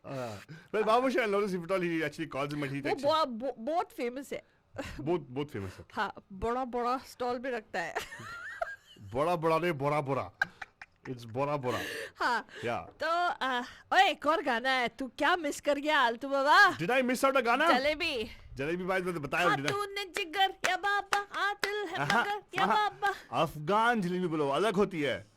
Well, Babu Bhosai, notice if at all he actually calls him, but he वो बहुत famous है। बहुत famous है। हाँ, बड़ा स्टॉल पे रखता है। बड़ा नहीं बोरा। It's बोरा। हाँ। Yeah. तो ओए एक और गाना है, तू क्या मिस कर गया आलतू बाबा? Did I miss out a गाना? जलेबी बात मैंने बताया ऑलरेडी। तूने जिगर या बाबा, आदिल है मगर या बाबा। अफगान जलेबी बोलो अलग होती है,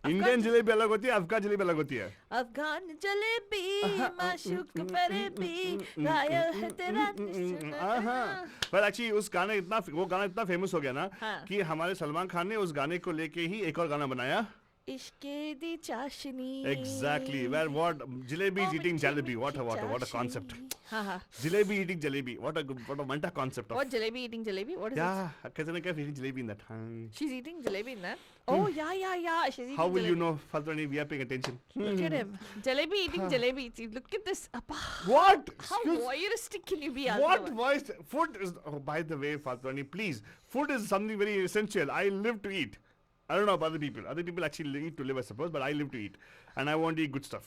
इंडियन जलेबी अलग होती है, अफगान जलेबी अलग होती है। अफगान जलेबी माशूक फरेबी घायल है तेरा निशाना। पर एक्चुअली वो गाना इतना फेमस हो गया ना हाँ। कि हमारे सलमान खान ने उस गाने को लेके ही एक और गाना बनाया, इश्के दी चाशनी। Exactly, where what jalebi is eating jalebi. What a concept. हाँ। Jalebi eating jalebi. What a manta concept. What jalebi eating jalebi? What is it? Yeah, Katrina Kaif eating jalebi in that. She's eating jalebi in that. Oh yeah. She's eating. How will jalebi. you know, Faltani? We are paying attention. Look at him. Jalebi eating jalebi. See, look at this. Appa. What? How voyeuristic can you be? What voice? Food is. Oh, by the way, Faltani, please. Food is something very essential. I live to eat. I don't know about other people. Other people actually eat to live, I suppose, but I live to eat, and I want to eat good stuff.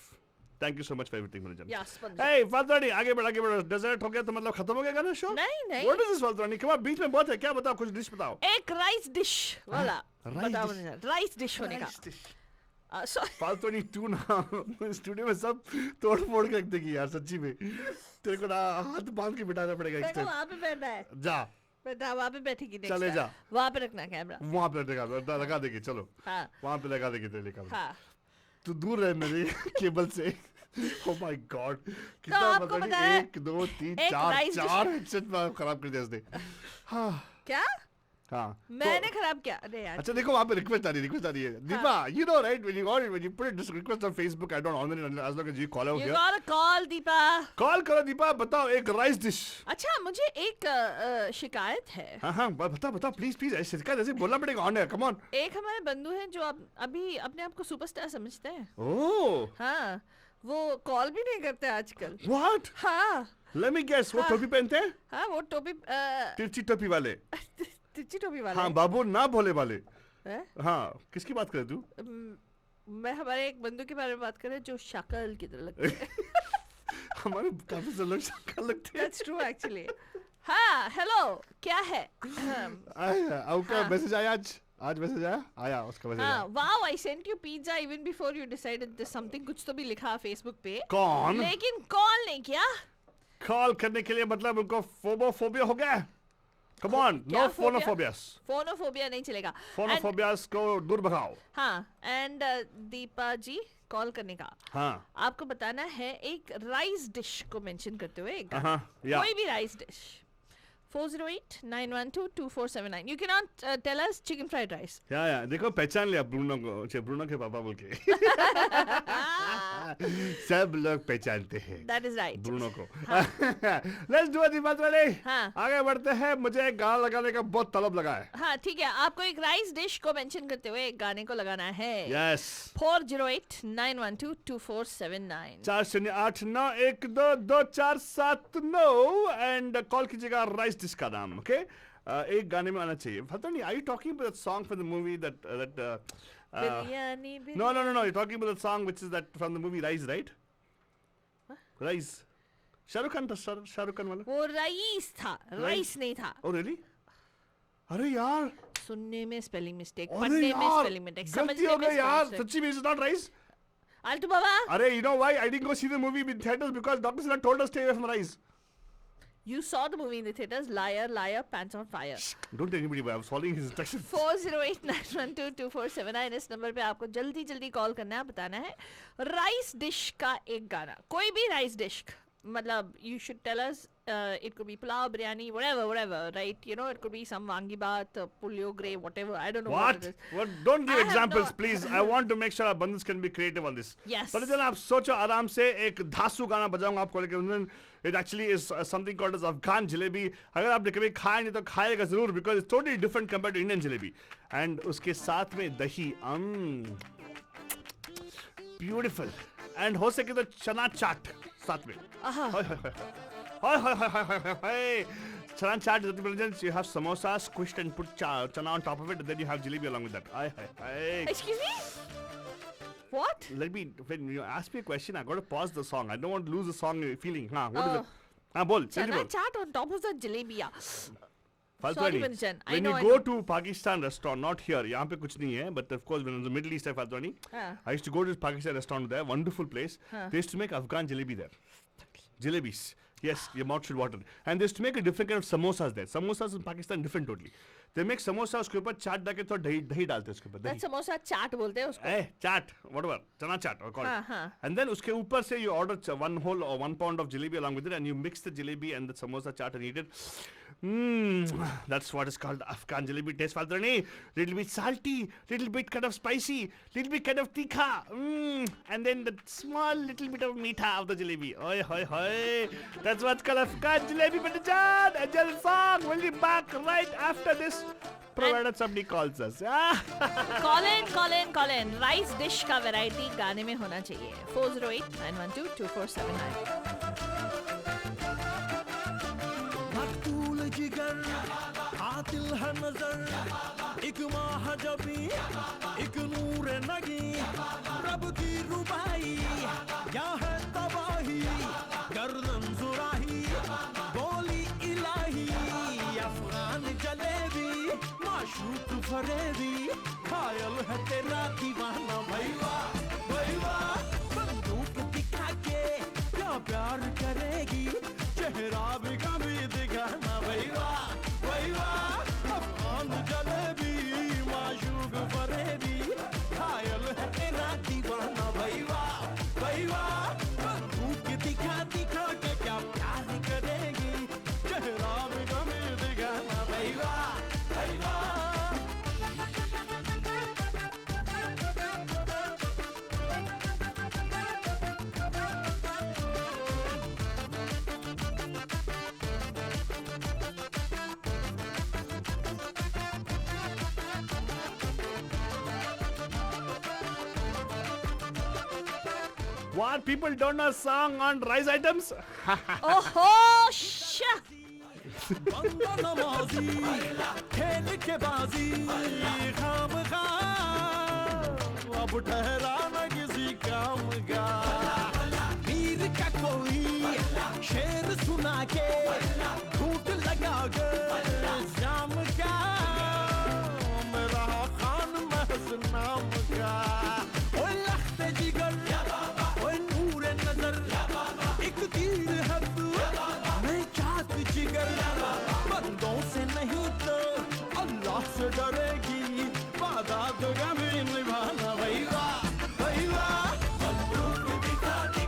Thank you so much for everything, Manoj. Yeah, sponge. Hey, Faltani, आगे बढ़. Dessert हो गया तो मतलब खत्म हो गया गाना शो? नहीं। What is this Faltani? Come on, बीच में बहुत है, क्या बताओ, कुछ डिश बताओ. एक राइस डिश वाला बताओ मुझे, राइस डिश होने का. Faltani तू ना स्टूडियो में सब तोड़ फोड़ के रख देगी यार, सच्ची में. तेरे को ना हाथ बांध के बिठाना पड़ेगा. देखो वहाँ पे बैठना है. जा. बेटा वहाँ पे बैठेगी. चले जा. वहाँ पे रखना कैमरा. वहाँ पे लगा देगी, चलो. हाँ. वहाँ पे लगा देगी तेरे कैमरा. हाँ. तू दूर रह मेरी केबल से. Oh my God. कितना मतलब 1 2 3 4 हेडसेट खराब कर दिया इसने. हाँ. क्या? हाँ. मैंने खराब किया. अरे यार. अच्छा देखो वहाँ पे रिक्वेस्ट आ रही है. Deepa, you know right, when you put this request on Facebook, I don't honor it as long as you call out here. You gotta call Deepa. Call करो दीपा, बताओ एक राइस डिश. अच्छा मुझे एक शिकायत है. हाँ बता प्लीज ऐसे शिकायत ऐसे बोलना पड़ेगा ऑन एयर, कम ऑन. एक हमारे बंधु हैं जो अभी अपने आप को सुपरस्टार समझते हैं. ओह. हाँ. वो कॉल भी नहीं करते आजकल. What? हाँ. Let me guess, वो टोपी पहनते हैं? हाँ वो टोपी तिरछी टोपी वाले. तिरछी टोपी वाले. हाँ बाबू ना भोले वाले. हाँ. किसकी बात कर रहे तू? मैं हमारे एक बंधु के बारे में बात कर रहे हैं जो शक्ल की तरह लगते हैं. हमारे काफी से लोग शक्ल लगते हैं. That's true actually. हाँ हेलो क्या है? आपका मैसेज आया आज मैसेज आया उसका मैसेज. हाँ wow I sent you pizza even before you decided there's something. कुछ तो भी लिखा फेसबुक पे. कौन? लेकिन कॉल नहीं किया. कॉल करने के लिए मतलब उनको फोबोफोबिया हो गया. Come on, no phonophobia. Phonophobia नहीं चलेगा. Phonophobia को दूर भगाओ. हाँ and दीपा जी कॉल करने का. हाँ. आपको बताना है एक राइस डिश को मेंशन करते हुए. कोई भी rice dish. 408-912-2479. You cannot tell us chicken fried rice. या देखो पहचान लिया ब्रूनो को, ब्रूनो के पापा बोल के सब लोग पहचानते हैं That is right. ब्रूनो को. Let's do it बात वाले. हाँ. आगे बढ़ते हैं. मुझे एक गाना लगाने का बहुत तलब लगा है. हाँ ठीक है, आपको एक राइस डिश को मेंशन करते हुए एक गाने को लगाना है. Yes. 408-912-2479. 4081122479 एंड कॉल कीजिएगा राइस डिश का नाम. ओके एक गाने में आना चाहिए. पता नहीं, are you talking about that song from the movie that biryani no, you're talking about the song which is that from the movie Rise, right? Rise. Shahrukh Khan था, शाहरुख खान वाला. वो राइस था, राइस नहीं था. Oh really? अरे यार, सुनने में स्पेलिंग मिस्टेक, अरे पढ़ने में यार, स्पेलिंग मिस्टेक, गलती समझने हो में गई यार. स्पेलिंग सच्ची में, it's not Rise. आल्टू बाबा, अरे you know why I didn't go see the movie in theaters because Dr. Sinha told us stay away from Rise. you saw the movie in the theaters. Liar, liar, pants on fire. Don't tell anybody, but I was following his instructions. 408-912-2479 इस number पे आपको जल्दी जल्दी call करना है, बताना है rice dish का एक गाना, कोई भी राइस डिश. मतलब you should tell us it could be pulao, biryani, whatever, right? You know, it could be some wangibat, puliyogre, whatever. I don't know what it is. What? Don't give I have examples, no- please. I want to make sure our bandits can be creative on this. Yes. पर जब आप सोचो आराम से एक धासु गाना बजाऊंगा आपको लेकर. It actually is something called as Afghan jalebi. अगर आपने कभी खाया नहीं तो खाएगा जरूर because it's totally different compared to Indian jalebi. And उसके साथ में दही. Beautiful. And हो सके तो चना चाट साथ में. हाय हाय हाय हाय हाय हाय हाय हाय. Chana chaat is brilliant. You have samosa squished and put chana on top of it, and then you have jalebi along with that. Ay, ay, ay. Excuse me? What? Let me, when you ask me a question, I got to pause the song. I don't want to lose the song feeling. What is Oh. it? Bol. Chana Bol. chaat on top of the jalebi. Faltu Sorry, नहीं. Vincent. I When know, you I go know. to Pakistan restaurant, not here, यहाँ पे कुछ नहीं है, but of course when in the Middle East है फालतू नहीं. I used to go to this Pakistan restaurant there, wonderful place. They used to make Afghan jalebi there. Jalebis. Yes, your mouth should water. And they used to make a different kind of samosas there. Samosas in Pakistan different totally. They make samosa, उसके ऊपर चाट डाल के थोड़ा दही डालते हैं उसके ऊपर. That samosa chaat बोलते हैं उसको. Chaat, whatever, chana chaat or call it. हाँ. And then उसके ऊपर से you order one whole or 1 pound of jalebi along with it, and you mix the jalebi and the samosa chaat and eat it. That's what is called Afghan jalebi. Taste falter nahi. Little bit salty, little bit kind of spicy, little bit kind of tikha. And then the small little bit of meetha of the jalebi. Oi, hoi, hoi. That's what's called Afghan jalebi. Banajan, enjoy the song. We'll be back right after this, provided somebody calls us. Call in. Rice dish का variety गाने में होना चाहिए. 408-912-2479. मकतूल जिगर कातिल है नजर एक माह जबी एक नूर नगी रब की रुबाई या है तबाही गर्दन जुराही गोली इलाही अफगान जलेबी माशूक फरेबी घायल है तेरा दीवाना भैया बंदूक दिखा के क्या प्यार करेगी चेहरा भी कभी दिखाना भैया अफगान जलेबी माशूक फरेबी घायल है तेरा दीवाना भैया बंदूक दिखा के क्या प्यार करेगी चेहरा भी कभी दिखाना भैया What, people don't know a song on rice items? Oh, shit! बंदा नमाजी खेल के बाजी खामखा अब ठहरा न किसी काम का वीर का कोई शेर सुना के झूठ लगा के जाम का मेरा खान महज नाम का ओए लख्त जिगर ओए नूर नजर एक तीर है तू मैं चाहत जिगर बंदों से नहीं तो अल्लाह से डरेगी वादा तो कभी निभाना भैया बंदूक दिखा के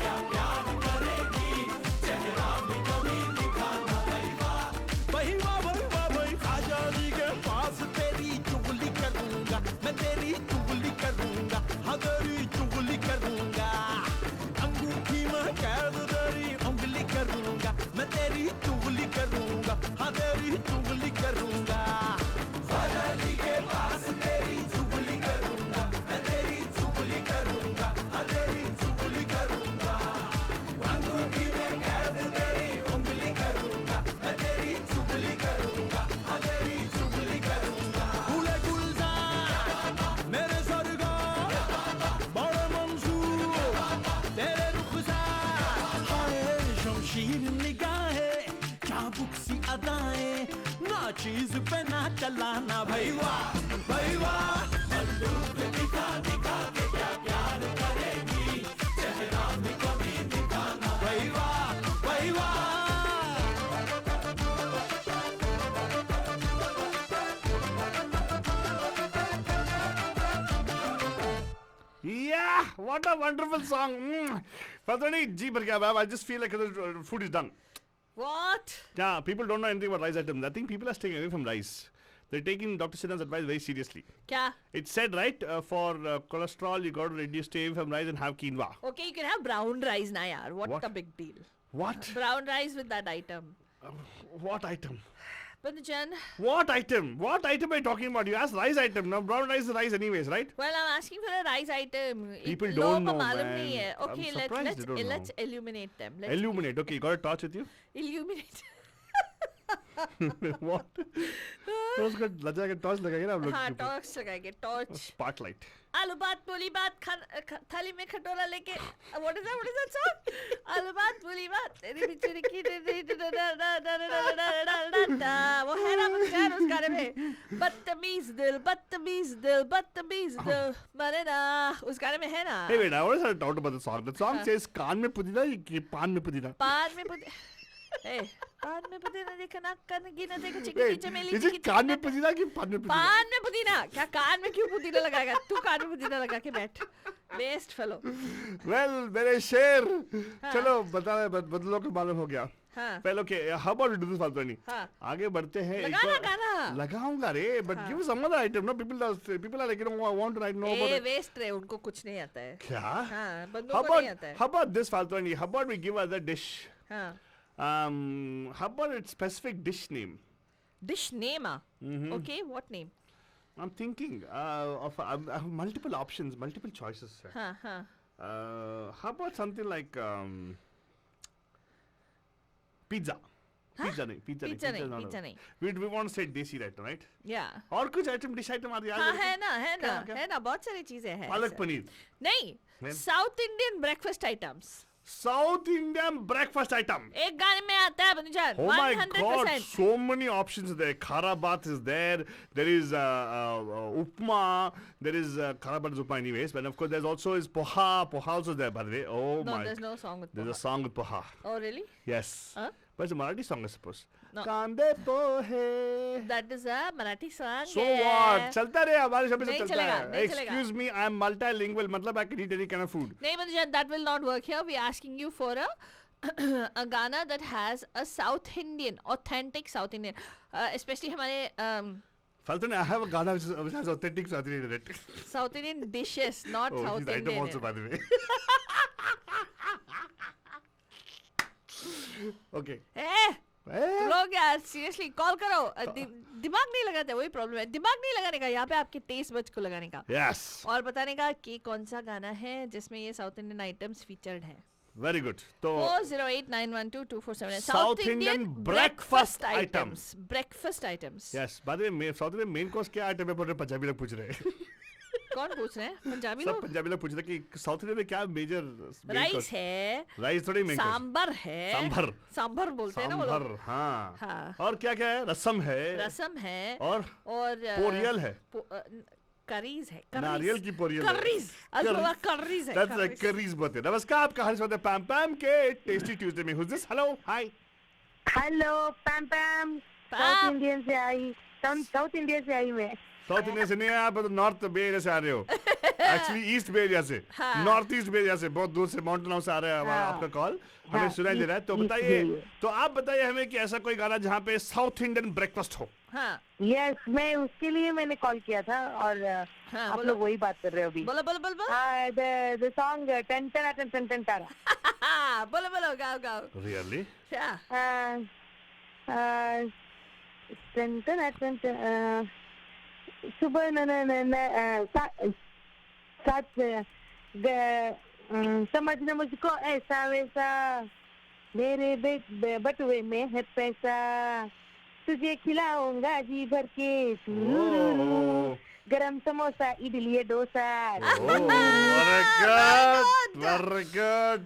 क्या प्यार करेगी चेहरा भी कभी दिखाना भैया मैं तेरी चुगली करूंगा, हाँ तेरी चुगली करूंगा, अंगूठी में कैद तेरी उंगली करूंगा, मैं तेरी चुगली करूंगा, हाँ तेरी चुगली करूंगा, फरारी के पास तेरी चुगली करूंगा, मैं तेरी चुगली करूंगा, हाँ तेरी चुगली करूंगा, अंगूठी में कैद तेरी उंगली करूंगा, मैं तेरी चुगली करूंगा, हाँ तेरी चुगली करूंगा, फूले गुलजार मेरे सरगार, बड़े मंसूर तेरे रुखसार, हाय शमशीर निगाहें, चाबुक सी अदाएं, ना चीज पे ना चलाना, भाई वाह भाई वाह, बंदूक दिखा दिखा के क्या प्यार करेगी, चेहरा में कभी दिखाना, भाई वाह भाई वाह. Yeah, what a wonderful song. Faltani, ji bhar gaya, ma'am. I just feel like the food is done. What? Yeah, people don't know anything about rice items. I think people are staying away from rice. They're taking Dr. Sinha's advice very seriously. Kya? It said, right, for cholesterol, you got to reduce stay away from rice and have quinoa. Okay, you can have brown rice na yaar. What What? a big deal. What? Brown rice with that item. What item? Bandhujan, What item? What item are you talking about? You asked rice item. Now, brown rice is rice anyways, right? well, I'm asking for a rice item. People It- don't लोगों को know, मालूम man. नहीं है. I'm Okay, surprised let's they don't let's know. illuminate them. Let's Illuminate. Okay, you got a torch with you? illuminate. What? तो उसको लजा के torch लगाएंगे ना हम लोग हाँ, के ऊपर. टॉर्च लगाएंगे. टॉर्च. Spotlight. आलू बात बोली बात थाली में खटोला लेके. What is that song? आलू बात बोली बात तेरी बिचड़ी की वो है ना मुझे उस गाने में बदतमीज दिल मरे ना उस गाने में है ना. Hey, wait, I always had a doubt about the song. The song says कान में पुदीना कि पान में पुदीना. पान में पुदीना. ए पान में पुदीना देखा ना कान गिना देखो चिकनी Wait, चमेली is it कान में पुदीना कि पान में पुदीना? पान में पुदीना. क्या कान में क्यों पुदीना लगाएगा तू? कान में पुदीना लगा के बैठ. Waste fellow. Well, मेरे शेर. चलो बदलो के मालूम हो गया. हाँ. Well, okay, how about we do this Faltani? हाँ. आगे बढ़ते हैं. एक लगाना बार- गाना. लगाऊंगा रे, but give us some other item. No, people are like, I want to know about a it. West ray उनको कुछ नहीं आता है. क्या? हाँ बंदों How को नहीं आता about है. how about this Faltani? How about we give us a dish? हाँ. How about its specific dish name? Dish name ah. Okay, what name? I'm thinking of multiple options, multiple choices. Sir. हाँ हाँ. How about something like pizza? Pizza नहीं. Pizza नहीं, no, no. pizza नहीं. We want to say desi right, right? Yeah. और कुछ item dish item आदि हाँ है ना क्या? है ना बहुत सारी चीजें हैं. पालक ऐसे. पनीर. नहीं. Then? South Indian breakfast items. South Indian breakfast item. एक गाने में आता है बंधुजान. Oh my 100%. God! So many options there. Kharabat is there. There is upma. There is Kharabat is upma anyways. But of course, there's also is poha. Poha also there by the way. Oh No, my! there's no song with There's a poha. song with poha. Oh really? Yes. Huh? But it's a Marathi song, I suppose. No. Kande pohe. That is a Marathi song. So है. what? चलता रहे हमारे शब्द से नहीं चलता चलेगा, है. नहीं चलेगा. Excuse me, I am multilingual. मतलब I can eat any kind of food. नहीं बंधुजान, that will not work here. We are asking you for a Ghana that has a South Indian, authentic South Indian, especially हमारे Faltani, I have a Ghana which has authentic South Indian in it. South Indian dishes, not Oh, South she's item Indian. also by the way. Okay. तुम लोग यार seriously call करो. दिमाग नहीं लगाते, वही problem है. दिमाग नहीं लगाने का, यहाँ पे आपके टेस्ट बज को लगाने का Yes. और बताने का कि कौन सा गाना है जिसमें ये साउथ इंडियन आइटम्स फीचर्ड है. Very good. So 4089122479. South Indian breakfast items. Breakfast items. yes. By the way, South Indian main course क्या item है? पूरे पंजाबी लोग पूछ रहे हैं. कौन पूछ रहे हैं? पंजाबी सब लोग. पंजाबी लोग पूछ रहे हैं कि South Indian में क्या major main राइस course? है, राइस थोड़ी main course. सांबर है. सांभर. सांभर बोलते हैं ना वो लोग. सांभर, हाँ. हाँ. और क्या क्या है? रसम है. रसम है और पोरियल है. करीज है. नारियल की पोरियल है. करीज. अल्फा करीज है. That's like curries बोलते हैं. नमस्कार, आपका हर्ष होता है पैम पैम के टेस्टी ट्यूसडे में. Who's this? Hello, hi. Hello पैम पैम. पैम. South Indian से आई. साउथ इंडिया से आई मैं. साउथ इंडिया से नहीं है आप, तो नॉर्थ बे एरिया से आ रहे हो. एक्चुअली ईस्ट बे एरिया से, नॉर्थ ईस्ट बे एरिया से, बहुत दूर से माउंटेन हाउस से आ रहा है आपका कॉल, हमें सुनाई दे रहा है। तो बताइए, तो आप बताइए हमें कि ऐसा कोई गाना जहाँ पे साउथ इंडियन ब्रेकफास्ट हो। हाँ यस, मैं उसके लिए मैंने कॉल किया था और आप लोग वही बात कर रहे हो अभी। बोलो बोलो बोलो बोलो। द सॉन्ग टन टन टन टन टन तारा। बोलो बोलो, गाओ गाओ। रियली? टन टन टन टन सुबह साथ समझना मुझको ऐसा वैसा, मेरे बटुए में है पैसा, तुझे खिलाऊंगा जी भर के, गरम समोसा इडली डोसा। Very good.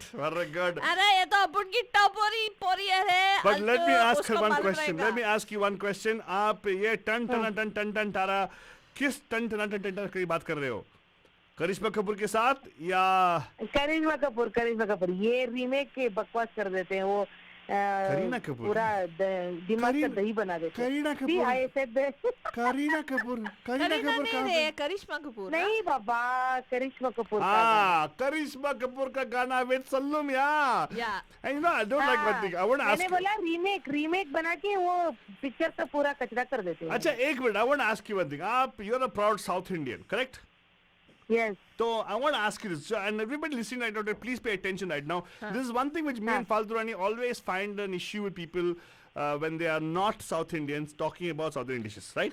अरे ये तो अपुन की टपोरी पोरी है। But let me ask her उसको one मालूम question. रहेगा। Let me ask you one question. आप ये टन टन टन टन टन तारा किस टन टन टन टन की बात कर रहे हो? करिश्मा कपूर के साथ या करिश्मा कपूर ये रीमेक के बकवास कर देते हैं वो। करीना कपूर पूरा दिमाग का दही बना देते हैं। करीना कपूर करीना कपूर नहीं, करिश्मा कपूर। नहीं बाबा, करिश्मा कपूर करिश्मा कपूर का गाना विद सल्लम या Yeah. you know I don't like one thing. I want to ask मैंने बोला रीमेक बना के वो पिक्चर का पूरा कचरा कर देते हैं। अच्छा एक minute, I want to ask you one thing. आप you're a proud South Indian, correct? Yes. So I want to ask you this, and everybody listening right now, please pay attention right now. This is one thing which me and Faltu Rani always find an issue with people when they are not South Indians talking about South Indian dishes, right?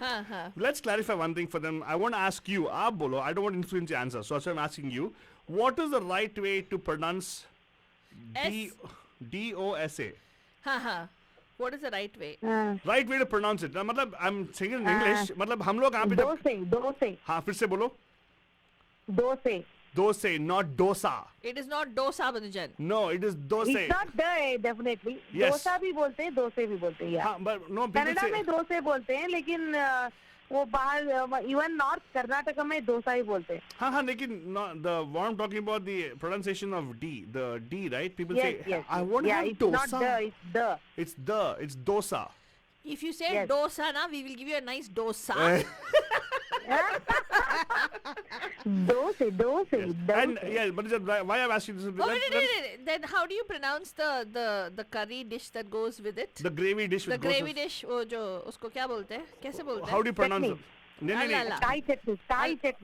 Let's clarify one thing for them. I want to ask you, aap bolo, I don't want to influence your answer, so I'm asking you, what is the right way to pronounce D-O-S-A? What is the right way? Right way to pronounce it. मतलब I'm saying it in English. मतलब हम लोग यहाँ पे डोसे। हाँ फिर से बोलो। Dosa, not dosa. It is not dosa, Banujan. No, it is dosa. It's not definitely. Yes. Dosa भी बोलते हैं, डोसे भी बोलते हैं। हाँ, but no people Canada say. में डोसे बोलते हैं, लेकिन वो बाहर इवन नॉर्थ कर्नाटक में डोसा ही बोलते हैं। हाँ लेकिन what I'm talking about the pronunciation of the D, right? People say I want to have it's dosa. not it's It's dosa. If you say Yes. dosa, na, we will give you a nice dosa. डोसे। And yeah, but why I'm asking this? Oh, wait. Then how do you pronounce the curry dish that goes with it? The gravy dish. The gravy dish, वो जो उसको क्या बोलते हैं? कैसे बोलते हैं? How do you pronounce it? Alla. Thai chutney.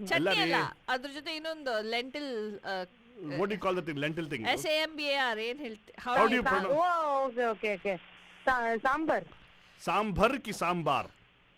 Chutney alla. ಅದ್ರ ಜೊತೆ ಇನ್ನೊಂದು lentil. What do you call that thing? Lentil thing? SAMBAR. How do you pronounce? Oh, okay. Sambar. Sambar ki sambar.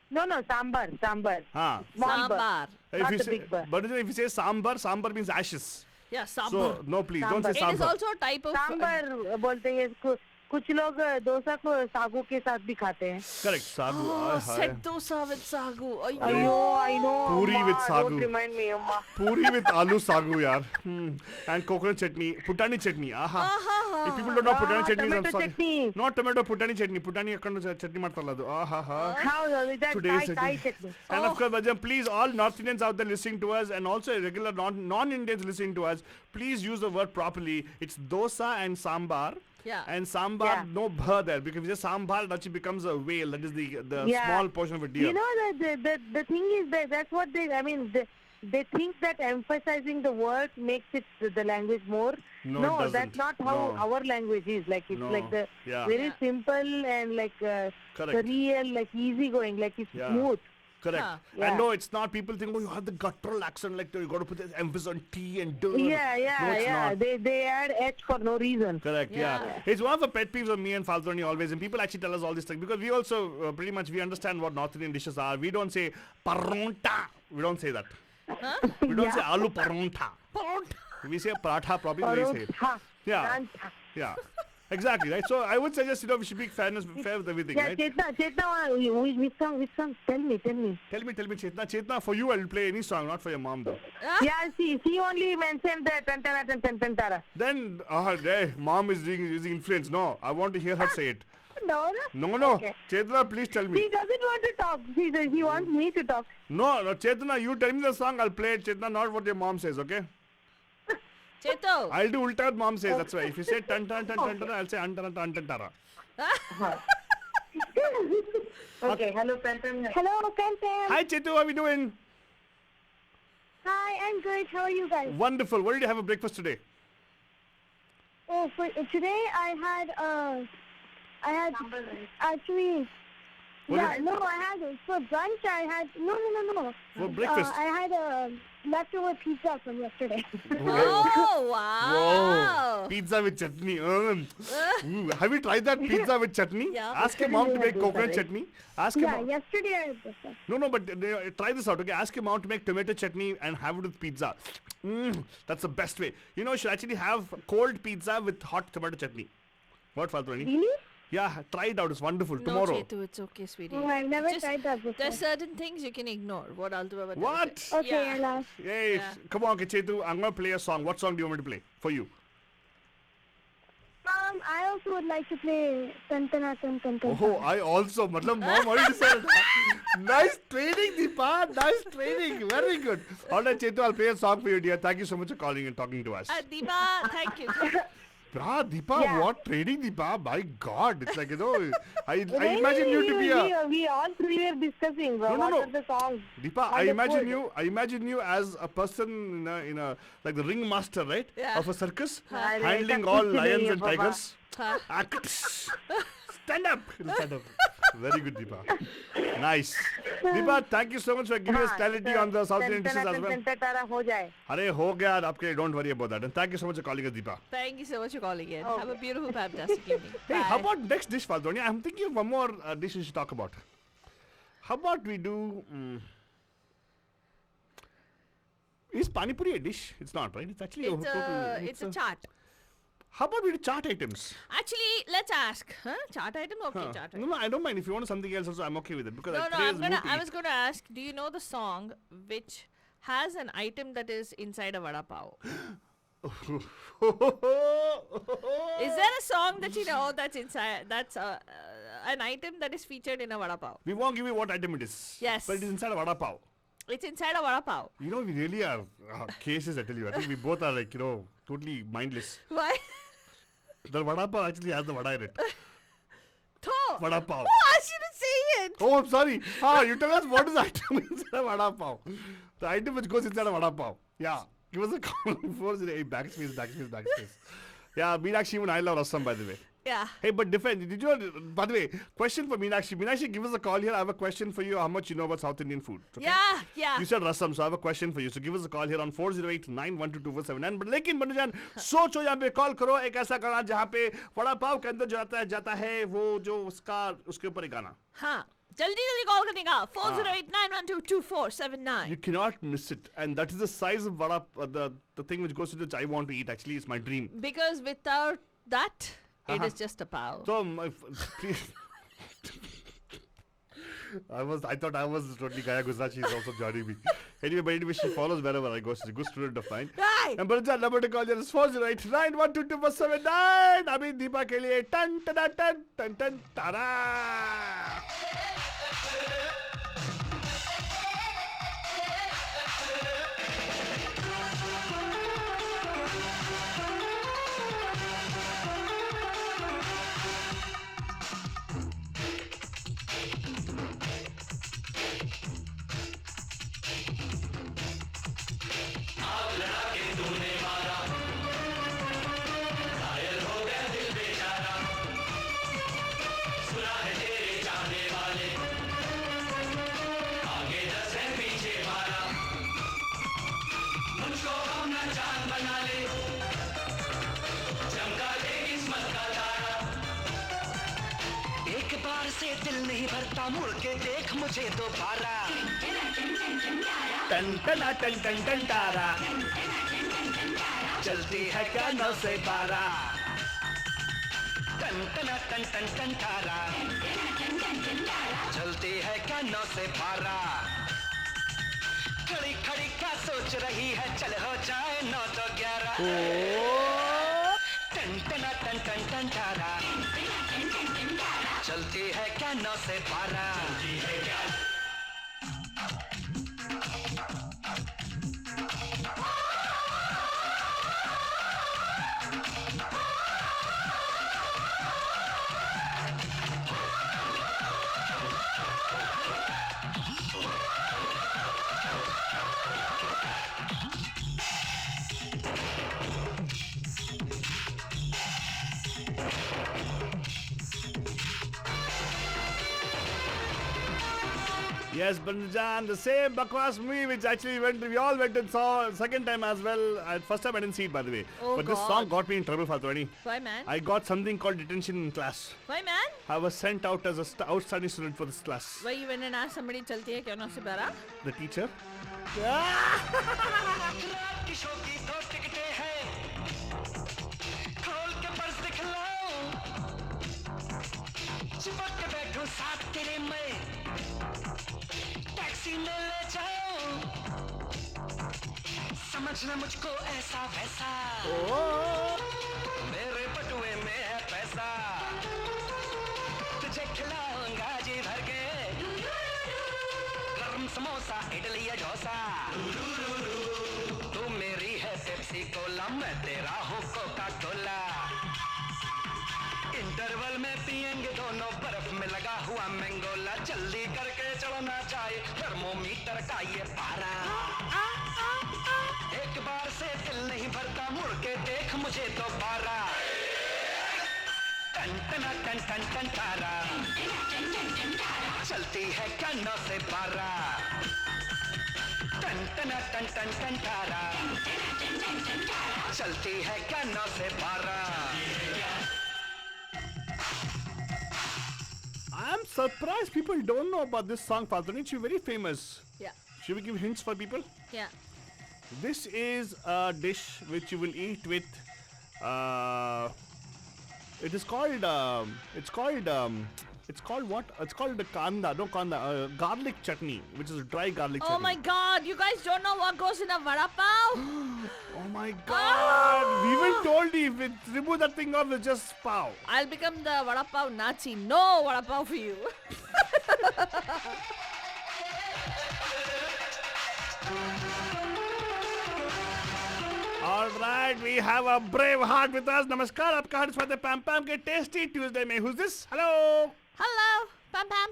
No, sambar. हाँ. Sambar. If you say, but if you say sambar means ashes. Yeah, sambar. So no, please don't say It is sambar. also a type of. Sambar बोलते हैं। कुछ लोग डोसा को सागू के साथ भी खाते हैं। Correct, sagu. Oh, set dosa with sagu. I know. Puri with sagu. Don't remind me, Amma. Puri with aloo sagu, yaar. And coconut chutney, putani chutney. Aha. If people don't know putani chutney, I'm tomato sorry. chutney. Not tomato, putani chutney. Putani akkandu chutney ಮಾಡ್ತಾರಲ್ಲ ಅದು. How is that? Today's Thai chutney. And of course, Bajam, please, all North Indians out there listening to us, and also regular non-Indians listening to us, please use the word properly. It's dosa and sambar. Yeah. And sambar, no bha there, because if you say sambar, it actually becomes a whale. That is the small portion of a deer. You know, the thing is that's what they think that emphasizing the word makes it the language more. No, No, it doesn't. that's not how No. our language is. Like it's No. like the very Yeah. simple and like Correct. the real, like easygoing, like it's Yeah. smooth. Correct. Yeah. And no, it's not. People think, oh, you have the guttural accent, like you got to put the emphasis on T and D. Yeah, No, it's not. They add H for no reason. Correct, yeah. It's one of the pet peeves of me and Falzoni always, and people actually tell us all this stuff because we also pretty much we understand what North Indian dishes are. We don't say paronta. We don't say that. We don't say aloo paronta. We say paratha probably. We say. Yeah. Yeah. Exactly, right? So I would suggest, we should be fair with everything, Yeah, right? Chetna, which song? Tell me. Tell me, Chetna. Chetna, for you, I'll play any song, not for your mom, though. Yeah, she only mentioned the tantara. Then, mom is using influence. No, I want to hear her say it. No. No. Okay. Chetna, please tell me. She doesn't want to talk. She wants me to talk. No, Chetna, you tell me the song, I'll play it. Chetna, not what your mom says, okay? Cheto. I'll do ulta what mom says, that's why. If you say tan, I'll say antara. Okay, hello, Pam. Hello, Pam. Hi, Chetu, how are we doing? Hi, am good. How are you guys? Wonderful. What did you have for breakfast today? Oh, for today I had actually. What Yeah, did- no, I had for brunch. I had no. For breakfast? I had leftover pizza from yesterday. Oh, wow. Whoa. Pizza with chutney. Have you tried that pizza with chutney? Yeah. Ask your mom to make coconut chutney. Ask your Yeah, mom. yesterday I had pizza. No, but try this out, okay? Ask your mom to make tomato chutney and have it with pizza. That's the best way. You know, you should actually have cold pizza with hot tomato chutney. What, Faltrani? Really? Yeah, try it out. It's wonderful. No, Tomorrow. Chetu, it's okay, sweetie. Oh, I've never Just- tried that before. There's certain things you can ignore. What I'll do about What? it. Okay, Yeah. I'll ask. Hey, Yeah. come on, okay, Chetu. I'm going to play a song. What song do you want me to play for you? I also would like to play Tantana Tan Tan Tan. Oh, I also. Matlab, mom already said. Nice training, Deepa. Nice training. Very good. All right, Chetu, I'll play a song for you, dear. Thank you so much for calling and talking to us. Deepa, thank you. Deepa, Yeah. what training, Deepa? My God. It's like, you know, I Really, imagine you to be a... we all three were discussing No, what no. are the songs. Deepa, on the board. I imagine you as a person in a like the ringmaster, right? Yeah. Of a circus, Huh. handling all lions and Baba. tigers. Huh. Stand up! Stand up. Very good, Deepa. Nice. Deepa, thank you so much for giving us clarity on the South Indian dishes as well. Tantana हो जाए. Arey, ho gaya, aapke, don't worry about that. And thank you so much for calling us, Deepa. Thank you so much for calling in. Okay. Have a beautiful, fantastic evening. Hey, how Bye. about next dish, Faltoni? I'm thinking of one more dish we should talk about. How about we do... is Pani Puri a dish? It's not, right? It's actually It's a chart. How about we do chart items? Actually, let's ask. Huh? Chart item? Okay, Huh. chart No, item. no, I don't mind. If you want something else also, I'm okay with it. Because No, today is mood to I eat. was gonna ask, do you know the song which has an item that is inside a vada pav? Is there a song that you know that's inside, that's an item that is featured in a vada pav? We won't give you what item it is. Yes. But it is inside a vada pav. It's inside a vada pav. You know, we really are cases, I tell you. I think we both are like, you know, totally mindless. Why? The vada pav actually has the vada in it. Tho! Vada pav. Oh, I shouldn't say it! Oh, I'm sorry. You tell us what is the item inside a vada pav. The item which goes inside a vada pav. Yeah. Give us a call. 408 backspace. Yeah, Meenakshi, even I love Rasam, by the way. Yeah. Hey, but defend. Did you? By the way, question for Meenakshi. Meenakshi, give us a call here. I have a question for you. How much you know about South Indian food? Okay? Yeah. You said rasam, so I have a question for you. So give us a call here on 408-912-2479. But लेकिन बनुजान सोचो यहाँ पे call करो एक ऐसा गाना जहाँ पे वड़ा पाव के अंदर जो जाता है वो जो उसके ऊपर एक गाना. हाँ. जल्दी कॉल करने का 408-912-2479. You cannot miss it, and that is the size of vada. The thing which goes into which I want to eat. Actually, it's my dream. Because without that, it Uh-huh. is just a pav. So please. I thought I was totally Gaya Guzra. She's also joining me. Anyway, she follows wherever I go. She's a good student of mine. Right. And Barajan, number to call is 408-912-2479. I mean, Deepa ke liye tan tara. एक बार से दिल नहीं भरता मुड़ के देख मुझे दोबारा Tan tara. चलती है क्या 9 से 12 टन तारा चलती है क्या 9 से 12 खड़ी खड़ी क्या सोच रही है चल हो जाए 9 तो 11 टन तारा चलती है क्या 9 से 12 Yes, Banjan, the same bakwas movie which actually we all went and saw second time as well. First time I didn't see it, by the way. Oh, but this God. song got me in trouble, Fatwani. Why, man? I got something called detention in class. Why, man? I was sent out as a outstanding student for this class. Why you went and asked somebody चलती है क्यों ना से बारा? The teacher. चिपक के बैठूं साथ तेरे मैं टैक्सी में ले जाओ समझना मुझको ऐसा वैसा मेरे बटुए में है पैसा तुझे खिलाऊंगा जी भर के गरम समोसा इडली या डोसा तू मेरी है पेप्सी कोला मैं तेरा हूँ कोका कोला इंटरवल में पिएंगे दोनों बर्फ में लगा हुआ मैंगोला जल्दी करके चलना चाहिए थर्मोमीटर का ये पारा एक बार से दिल नहीं भरता मुड़ के देख मुझे दोबारा टन टन टन टन टन तारा चलती है क्या 9 से 12 टन टन टन टन टन तारा चलती है क्या 9 से 12 I'm surprised people don't know about this song, Fatwani. It's very famous. Yeah. Should we give hints for people? Yeah. This is a dish which you will eat with. It is called. It's called what? It's called the kanda. No kanda. Garlic chutney, which is dry garlic Oh chutney. my God! You guys don't know what goes in a vada pav? Oh my God! We even told you if it remove that thing off, it's just pav. I'll become the vada pav Nazi. No vada pav for you. All right, we have a brave heart with us. Namaskar, आपका heart स्वागत है पैम पैम के tasty Tuesday में. Who's this? Hello. Hello, Pam Pam.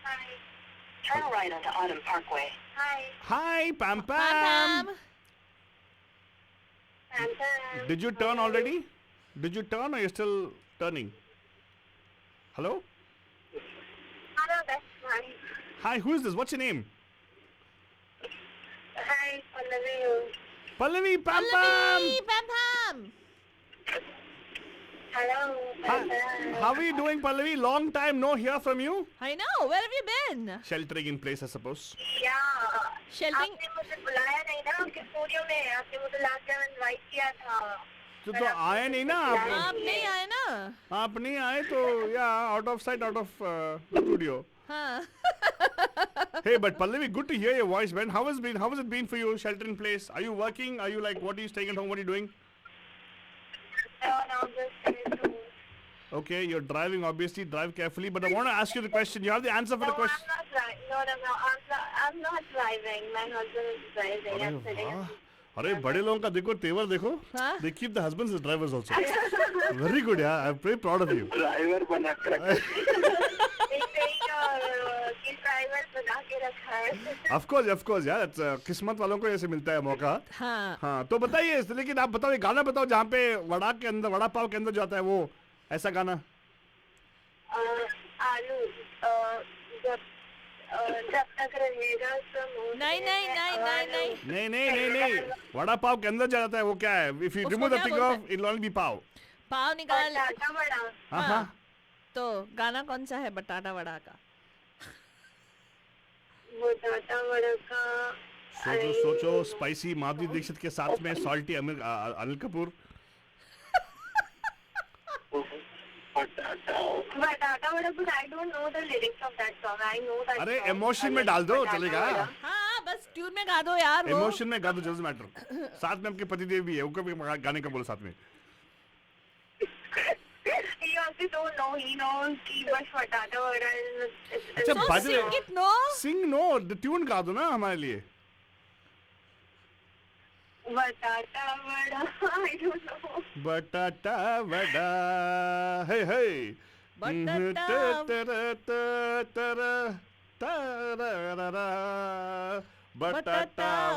Hi. Turn right onto Autumn Parkway. Hi. Hi, Pam Pam. Pam Pam. Pam. Did you turn already? Did you turn or you're still turning? Hello? Hello, that's fine. Hi, who is this? What's your name? Hi, Pallavi. Pallavi, Pam Pam. Pallavi, Pam Pam. Hello, Hi. Pam. How are you doing, Pallavi? Long time no hear from you. I know. Where have you been? Sheltering in place, I suppose. Yeah. Sheltering. आपने मुझे बुलाया नहीं ना आपके studio में आपने मुझे last time invite किया था तो आए नहीं ना आप. आप नहीं आए ना? आप नहीं आए तो yeah, out of sight, out of studio. हाँ. Hey, but Pallavi, good to hear your voice, man. How has it been for you, shelter in place? Are you working? Are you like, what are you staying at home? What are you doing? No, just Okay, you're driving, obviously. Drive carefully. But I want to ask you the question. You have the answer for the No, question. I'm not driving. No, I'm not driving. My husband is driving. I'm sitting. अरे बड़े लोगों का देखो तेवर देखो. हाँ? They keep the husbands as drivers also. Very good, yeah. I'm very proud of you. Driver बना कर ड्राइवर बना के रखा है. Of course, yeah. That's किस्मत वालों को ऐसे मिलता है मौका. हाँ. हाँ, तो बताइए. लेकिन आप बताओ, एक गाना बताओ जहाँ पे वड़ा के अंदर, वड़ा पाव के अंदर जो आता है वो ऐसा गाना. आलू जब तक रहेगा समोसा. नहीं. वड़ा पाव के अंदर जाता है वो क्या है? If you उसको remove the क्या thing बोलते off, it'll only be पाव. पाव निकाल. बटाटा वड़ा. हाँ. तो गाना कौन सा है बटाटा वड़ा का? बटाटा वड़ा का. सोचो स्पाइसी माधुरी दीक्षित के साथ में सॉल्टी अनिल कपूर. बटाटा vada, but I don't know the lyrics of that song. I know that. अरे song. इमोशन में डाल दो, बटाटा चलेगा. वड़ा. हाँ, बस ट्यून में गा दो यार वो. इमोशन में गा दो, doesn't matter. साथ में आपके पतिदेव भी है, उनको भी गाने का बोलो साथ में. He also don't know. He knows कि बस बटाटा वड़ा is. अच्छा, So by the way, sing it, no? sing no, the tune गा दो ना हमारे लिए. बटाटा वड़ा. I don't know. बटाटा वड़ा, hey. बटाटा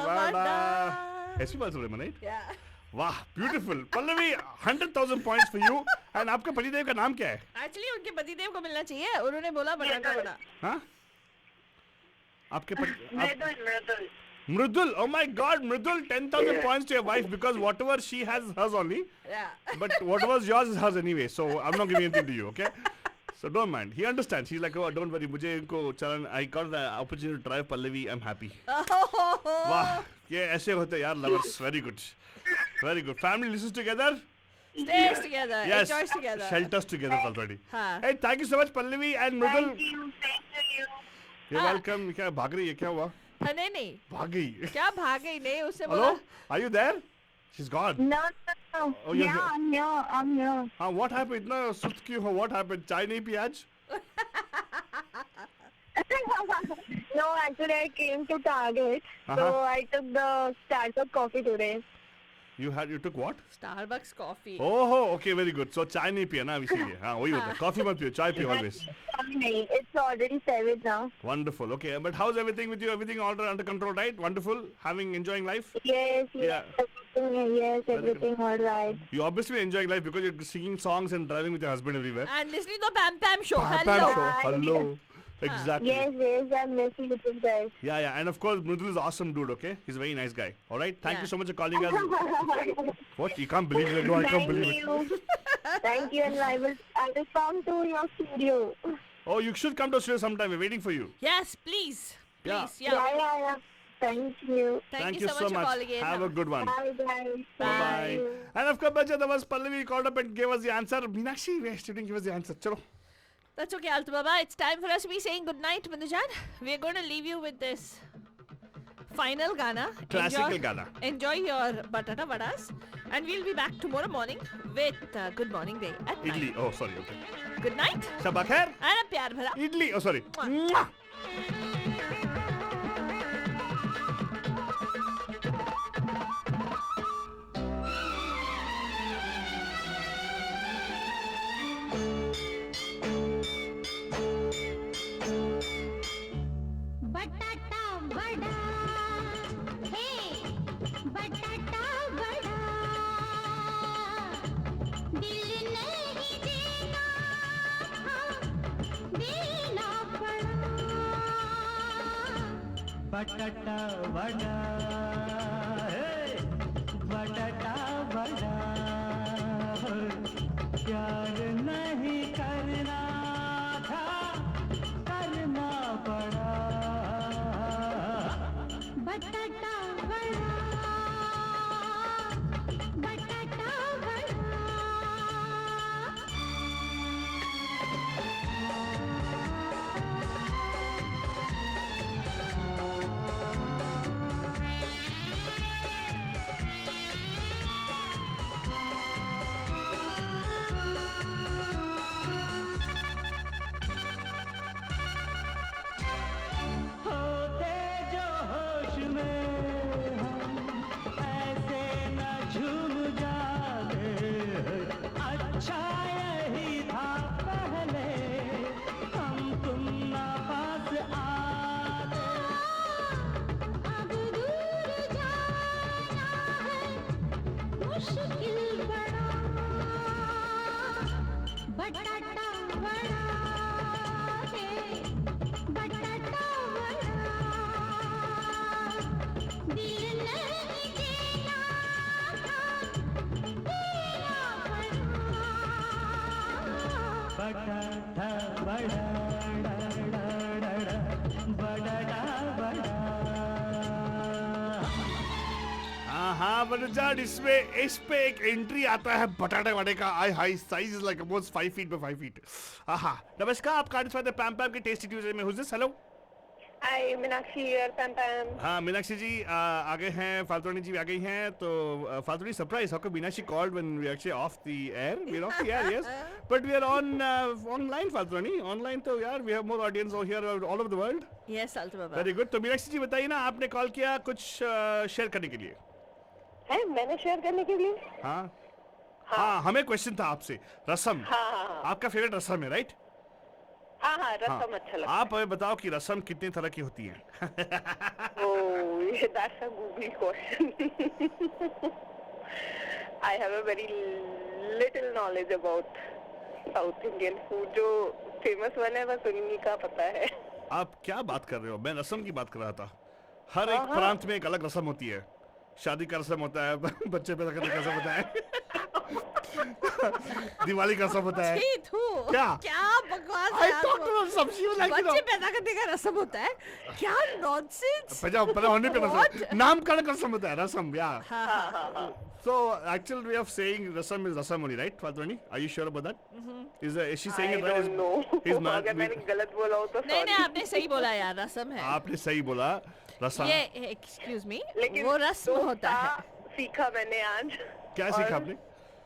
वड़ा. ऐसी बात हो रही है राइट? Yeah. वाह, beautiful. Pallavi, 100,000 points for you. And आपके पतिदेव का नाम क्या है? Actually उनके पतिदेव को मिलना चाहिए. उन्होंने बोला बटाटा वड़ा. हाँ? आपके मृदुल Mridul, oh my God, Mridul, 10,000 points to your wife because whatever she has hers only. Yeah. But whatever's yours is hers anyway. So I'm not giving anything to you, okay? So don't mind. He understands. He's like, oh, don't worry. मुझे इनको चलन. I got the opportunity to drive Pallavi. I'm happy. वाह, ये ऐसे होते यार lovers. Very good. Very good. Family listens together. Stays together. Yes. Enjoys together. Shelters together already. हाँ. Hey, thank you so much, Pallavi and Mridul. Thank you, same to you. You're welcome. क्या भाग रही है? क्या हुआ? नहीं भाग गई. क्या भाग गई नहीं उससे Hello? बोला Are you there? She's gone. No. Oh, you're Yeah, here. I'm here. हाँ, what happened? इतना सुस्त क्यों हो? What happened? चाय नहीं पी आज? No, actually I came to Target, so Uh-huh. I took the Starbucks coffee today. You took what? Starbucks coffee. Oh, okay, very good. So चाय नहीं पिया ना इसीलिए. हाँ, वही होता है. Coffee मत पियो, चाय पियो always. It's already 7 now. Wonderful. Okay, but how's everything with you? Everything all under control, right? Wonderful. Enjoying life? Yes, Yeah. everything all right. You obviously enjoying life because you're singing songs and driving with your husband everywhere. And listening to Pam Pam show. Pam Hello. show. Hello. Exactly. Yes, I'm messing with you guys. Yeah. And of course, Mridul is awesome dude, okay? He's a very nice guy. All right? Thank you so much for calling us. What? You can't believe it? No, I can't believe it. Thank you, and I will come to your studio. Oh, you should come to studio sometime. We're waiting for you. Yes, please. Yeah. Please. Yeah. Yeah. Thank you. Thank you so much for calling in. Have a good one. Bye. Bye. And of course, Bacha, that was Pallavi called up and gave us the answer. Meenakshi, we didn't give us the answer. Chalo. That's okay, Altu Baba. It's time for us to be saying good night, Bindujan. We're going to leave you with this final Gana. Classical Gana. Enjoy your batata vadas. And we'll be back tomorrow morning with Good Morning Day at Idli. 9. Oh, sorry. Okay. Good night. Shabba khair. And a pyar bhara. Idli. Oh, sorry. Mwah. बटाटा बड़ा हे बटाटा बड़ा दिल नहीं देना था देना पड़ा बटाटा बड़ा है बटाटा बड़ा प्यार नहीं करना था करना पड़ा बटाटा बड़ा बटाटा बड़ा होते जो होश में हम ऐसे न झूम जाते अच्छा यही था पहले हम तुम ना पास आते अब दूर जाना है मुश्किल बड़ा बटाटा बड़ा है बटाटा बड़ा दिल नहीं देना था देना पड़ा बटाटा बड़ा बटाटा बड़ा हाँ बनुजान इस पे एक एंट्री आता है बटाटे वड़े का I high size is like about 5 feet by 5 feet हाँ नमस्कार आप कार्ड स्वाद पैम पैम के टेस्टी ट्यूजडे में who's this hello Hi, Meenakshi here, Pam. हाँ मीनाक्षी जी आ गए हैं फाल्तुनी जी आ गई हैं तो फाल्तुनी surprise how come Meenakshi called when we actually off the air we are off the air yes but we are on online फाल्तुनी ऑनलाइन तो यार we have more audience over here all over the world Yes, Altu Baba. Very good तो मीनाक्षी जी बताइए ना आपने call किया कुछ share करने के लिए है मैंने शेयर करने के लिए हाँ हमें क्वेश्चन था आपसे रसम आपका फेवरेट रसम है राइट हाँ रसम अच्छा लगता आप हमें बताओ कि रसम कितने तरह की होती है है ओह that's a googly question I have a very little knowledge about South Indian food जो फेमस वन है बस उन्हीं का पता है आप क्या बात कर रहे हो? मैं रस्म की बात कर रहा था। हर एक प्रांत में एक अलग रस्म होती है। शादी का रस्म होता है, बच्चे पैदा करने का रस्म होता है, दिवाली का रस्म होता है। छी, थू। क्या? क्या बकवास है I यार talked वो। about some she was like, you know, बच्चे पैदा करने का रस्म होता है क्या? नॉनसेंस। पहले होने पे रस्म, नामकरण का रस्म होता है, रस्म, या। हाँ। So actual way of saying rasam is rasam only, right, Faltwani? Are you sure about that? Is she saying I it right? don't know. Is ma- अगर मैंने गलत बोला हो तो नहीं sorry. आपने सही बोला यार, रस्म है। आपने सही बोला, रसम। ये एक्सक्यूज मी, लेकिन वो रस्म होता है। सीखा मैंने आज। क्या और सीखा आपने?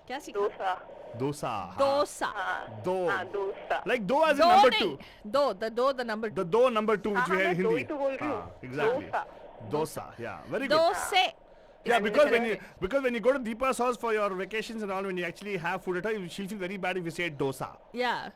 क्या सीखा? डोसा। Dosa. हाँ. डोसा। Do. हाँ dosa. Like do as in दो number नहीं, 2. the number The 2। do number 2 which we हाँ, have in मैं दो Hindi. ही तो बोल रही हूँ। हाँ, exactly. Dosa. Dosa. Yeah, very good. डोसे। Yeah, because when you go to Deepa's house for your vacations and all, when you actually have food at her, she'll feel very bad if you say dosa. Yeah.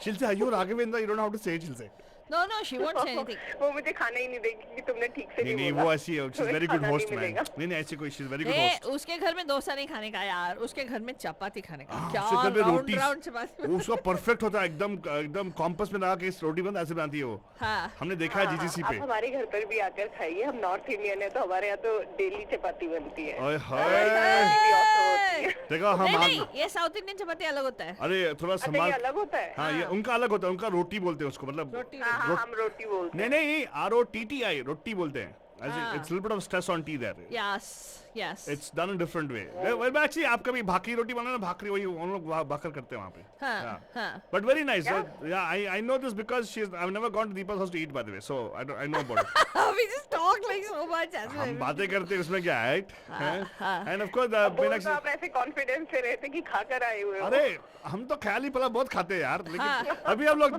She'll say, "Are you Raghavendra? You don't know how to say it." She'll say. No, she won't say anything. वो मुझे खाना ही नहीं देगी कि तुमने ठीक से नहीं नहीं नहीं बोला। वो ऐसी है, she's तुम्हें very good खाना नहीं host man. मिलेगा। नहीं ऐसी कोई she's very good ए, host. उसके घर में डोसा नहीं खाने का यार, उसके घर में चपाती खाने का। क्या उसके घर में राउंड रोटी, राउंड चपाती। वो उसका परफेक्ट होता है, एकदम कॉम्पस में लगा के इस रोटी बंद ऐसे बनाती है वो। हाँ। हमने देखा है जीजीसी पे। आप हमारे घर पर भी आकर खाइए, हम नॉर्थ इंडियन है तो हमारे यहाँ तो डेली चपाती बनती है। ओए हमारी चपाती भी awesome होती है। देखो हम नहीं, ये साउथ इंडियन चपाती अलग होता है। अरे थोड़ा अच्छा संभाल। ये अलग होता है? हाँ ये उनका अलग होता है, उनका रोटी बोलते हैं उसको, मतलब हाँ हम रोटी बोलते हैं। नहीं ROTTI रोटी बोलते हैं। It's a little bit of stress on T there. Yes. It's done in a different way. Well, actually आप कभी भाकरी रोटी बनाना, भाकरी वही हम लोग भाकर करते हैं वहाँ पे। हाँ। But very nice. Yeah, I know this because I've never gone to Deepa's house to eat, by the way, so I know about it. We just talk like so much as well. हम बातें करते हैं उसमें क्या है, right? And of course बोल तो आप ऐसे कॉन्फिडेंस से रहते कि खाकर आए हुए हो। अरे हम तो ख्याली पला बहुत खाते हैं यार, लेकिन अभी हम लोग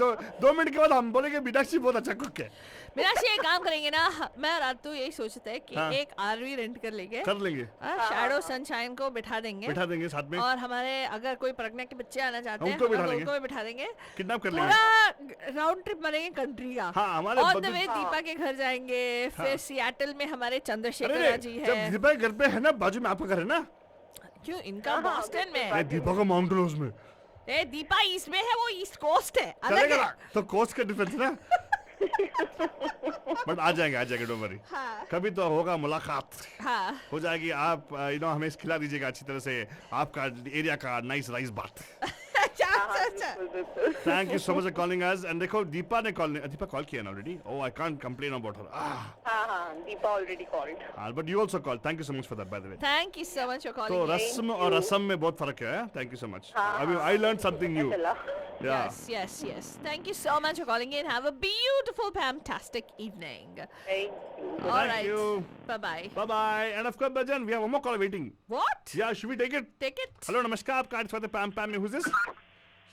2 मिनट के बाद हम बोलेंगे मीनाक्षी बहुत अच्छा कुक है। मीनाक्षी एक काम करेंगे ना, मैं और रातू यही सोचते हैं कि हाँ। एक आरवी रेंट कर लेंगे, लेंगे शैडो सनशाइन को बिठा देंगे साथ में, और हमारे अगर कोई प्रज्ञा के बच्चे आना चाहते हैं उनको बिठा लेंगे। उनको भी बिठा देंगे, किडनैप कर लेंगे, पूरा राउंड ट्रिप मारेंगे कंट्री का। हाँ, हमारे ऑन द बदल- वे दीपा के घर जाएंगे, फिर सियाटल में हमारे चंद्रशेखर अरे जी जब है। दीपा के घर पे है ना, बाजू में आपका घर है ना, क्यों इनका बॉस्टन में है? दीपा का माउंटेन हाउस में ए दीपा ईस्ट में है, वो ईस्ट कोस्ट है, अलग चलेगा है। ना, तो कोस्ट का डिफरेंस ना। बट आ जाएंगे डोंट वरी, कभी तो होगा मुलाकात, हो जाएगी। आप हमें खिला दीजिएगा अच्छी तरह से आपका एरिया का नाइस राइस बात। Thank you so much for calling us. And देखो दीपा कॉल किया already. Oh I can't complain about her. हाँ Deepa already called. But you also call, thank you so much for that by the way. Thank you so much for तो calling. रस्म और रसम में बहुत फर्क है। Thank you so much. अभी I learn something new. Yes. Thank you so much for calling in. Have a beautiful, fantastic evening. Thank you. All right. you. Bye-bye. Bye. And of course, Bhajan, we have one more call waiting. What? Yeah, should we take it? Take it. Hello, नमस्कार, आपका आज स्वागत है पैम पैम में। Who's this?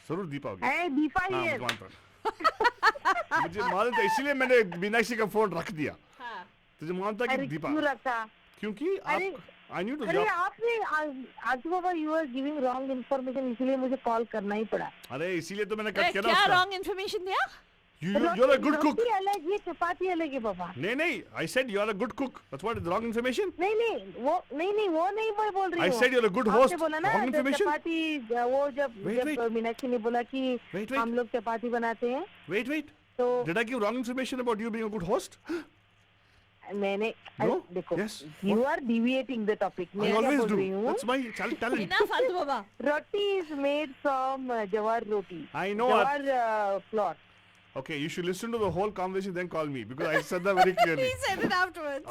जरूर दीपा होगी। Hey, Deepa हाँ, here. मुझे मालूम था। मुझे मालूम था, इसीलिए मैंने मीनाक्षी का फोन रख दिया। हाँ। तुझे मालूम था कि अरे दीपा, क्यों रखा? क्योंकि आप I knew to अरे job. आपने आजू बाबा you are giving wrong information, इसलिए मुझे कॉल करना ही पड़ा। अरे इसीलिए तो मैंने ए, कट किया ना क्या उसका। wrong information दिया? You're a good cook. रोटी अलग, ये चपाती अलग है बाबा। नहीं, I said you're a good cook. That's what is wrong information. नहीं वो नहीं मैं बोल रही I हूँ। said you're a good आपने host. बोला ना Wrong जब information. चपाती वो जब मीनाक्षी ने बोला कि Wait. हम लोग चपाती बनाते हैं Wait. तो Did I give wrong information about you being a good host? मैंने No? देखो Yes. You are deviating the topic. I मैं क्या always बोल do. रही हूँ, That's my talent. बिना फालतू बाबा। रोटी इज मेड फ्रॉम जवार रोटी। I know. जवार floor. Okay, you should listen to the whole conversation then call me because I said that very clearly. He said it afterwards.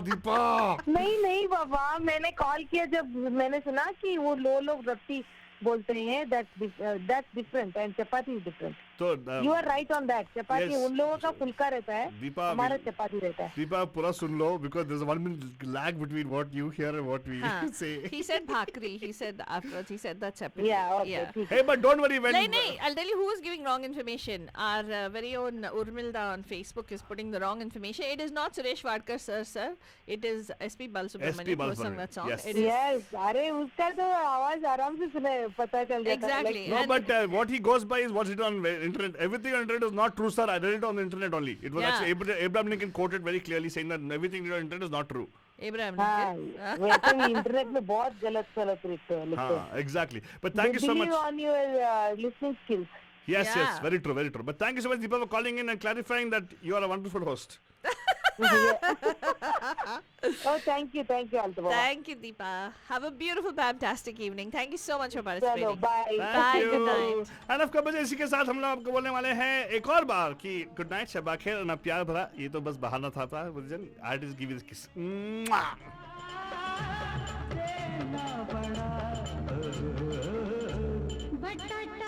Deepa. नहीं बाबा, मैंने call किया जब मैंने सुना कि वो लोग रोटी बोलते हैं, that's different and chapati is different. तो You are right on that. Chapati yes. उन लोगों का फुल्का रहता है, दीपा, हमारा चपाती रहता है। दीपा पूरा सुन लो because there's a 1 minute lag between what you hear and what we हाँ. say. He said bhakri. He said afterwards. He said that's separate. Yeah, okay, Yeah. ठीक है। Hey, but don't worry when. नहीं, I'll tell you who is giving wrong information. Our very own Urmilda on Facebook is putting the wrong information. It is not Suresh Wadkar sir. It is SP Balasubramanian who sang that song. Yes. It is Yes, अरे उसका तो आवाज आराम से सुने पता चल जाता है। Exactly. No, And- but what he goes by is what's written on internet. Everything on internet is not true, sir. I read it on the internet only. It was Yeah. actually Abraham Lincoln quoted very clearly saying that everything on internet is not true. Abraham हाँ, Lincoln. वैसे भी internet में बहुत गलत लिखते हैं। हाँ, exactly. But thank you so much. Believe on your listening skills. Yes, Yeah. yes, very true, very true. But thank you so much, Deepa, for calling in and clarifying that you are a wonderful host. Oh, thank you, Altava. Thank you, Deepa. Have a beautiful, fantastic evening. Thank you so much for Chalo, participating. bye. Thank Bye, you. good night. And of course, इसी के साथ हम लोग आपको बोलने वाले हैं एक और बार कि गुड नाइट, शब्बा खैर, ना प्यार भरा, ये तो बस बहाना था, बुझन, I just give you this kiss. Mwah! बटाटा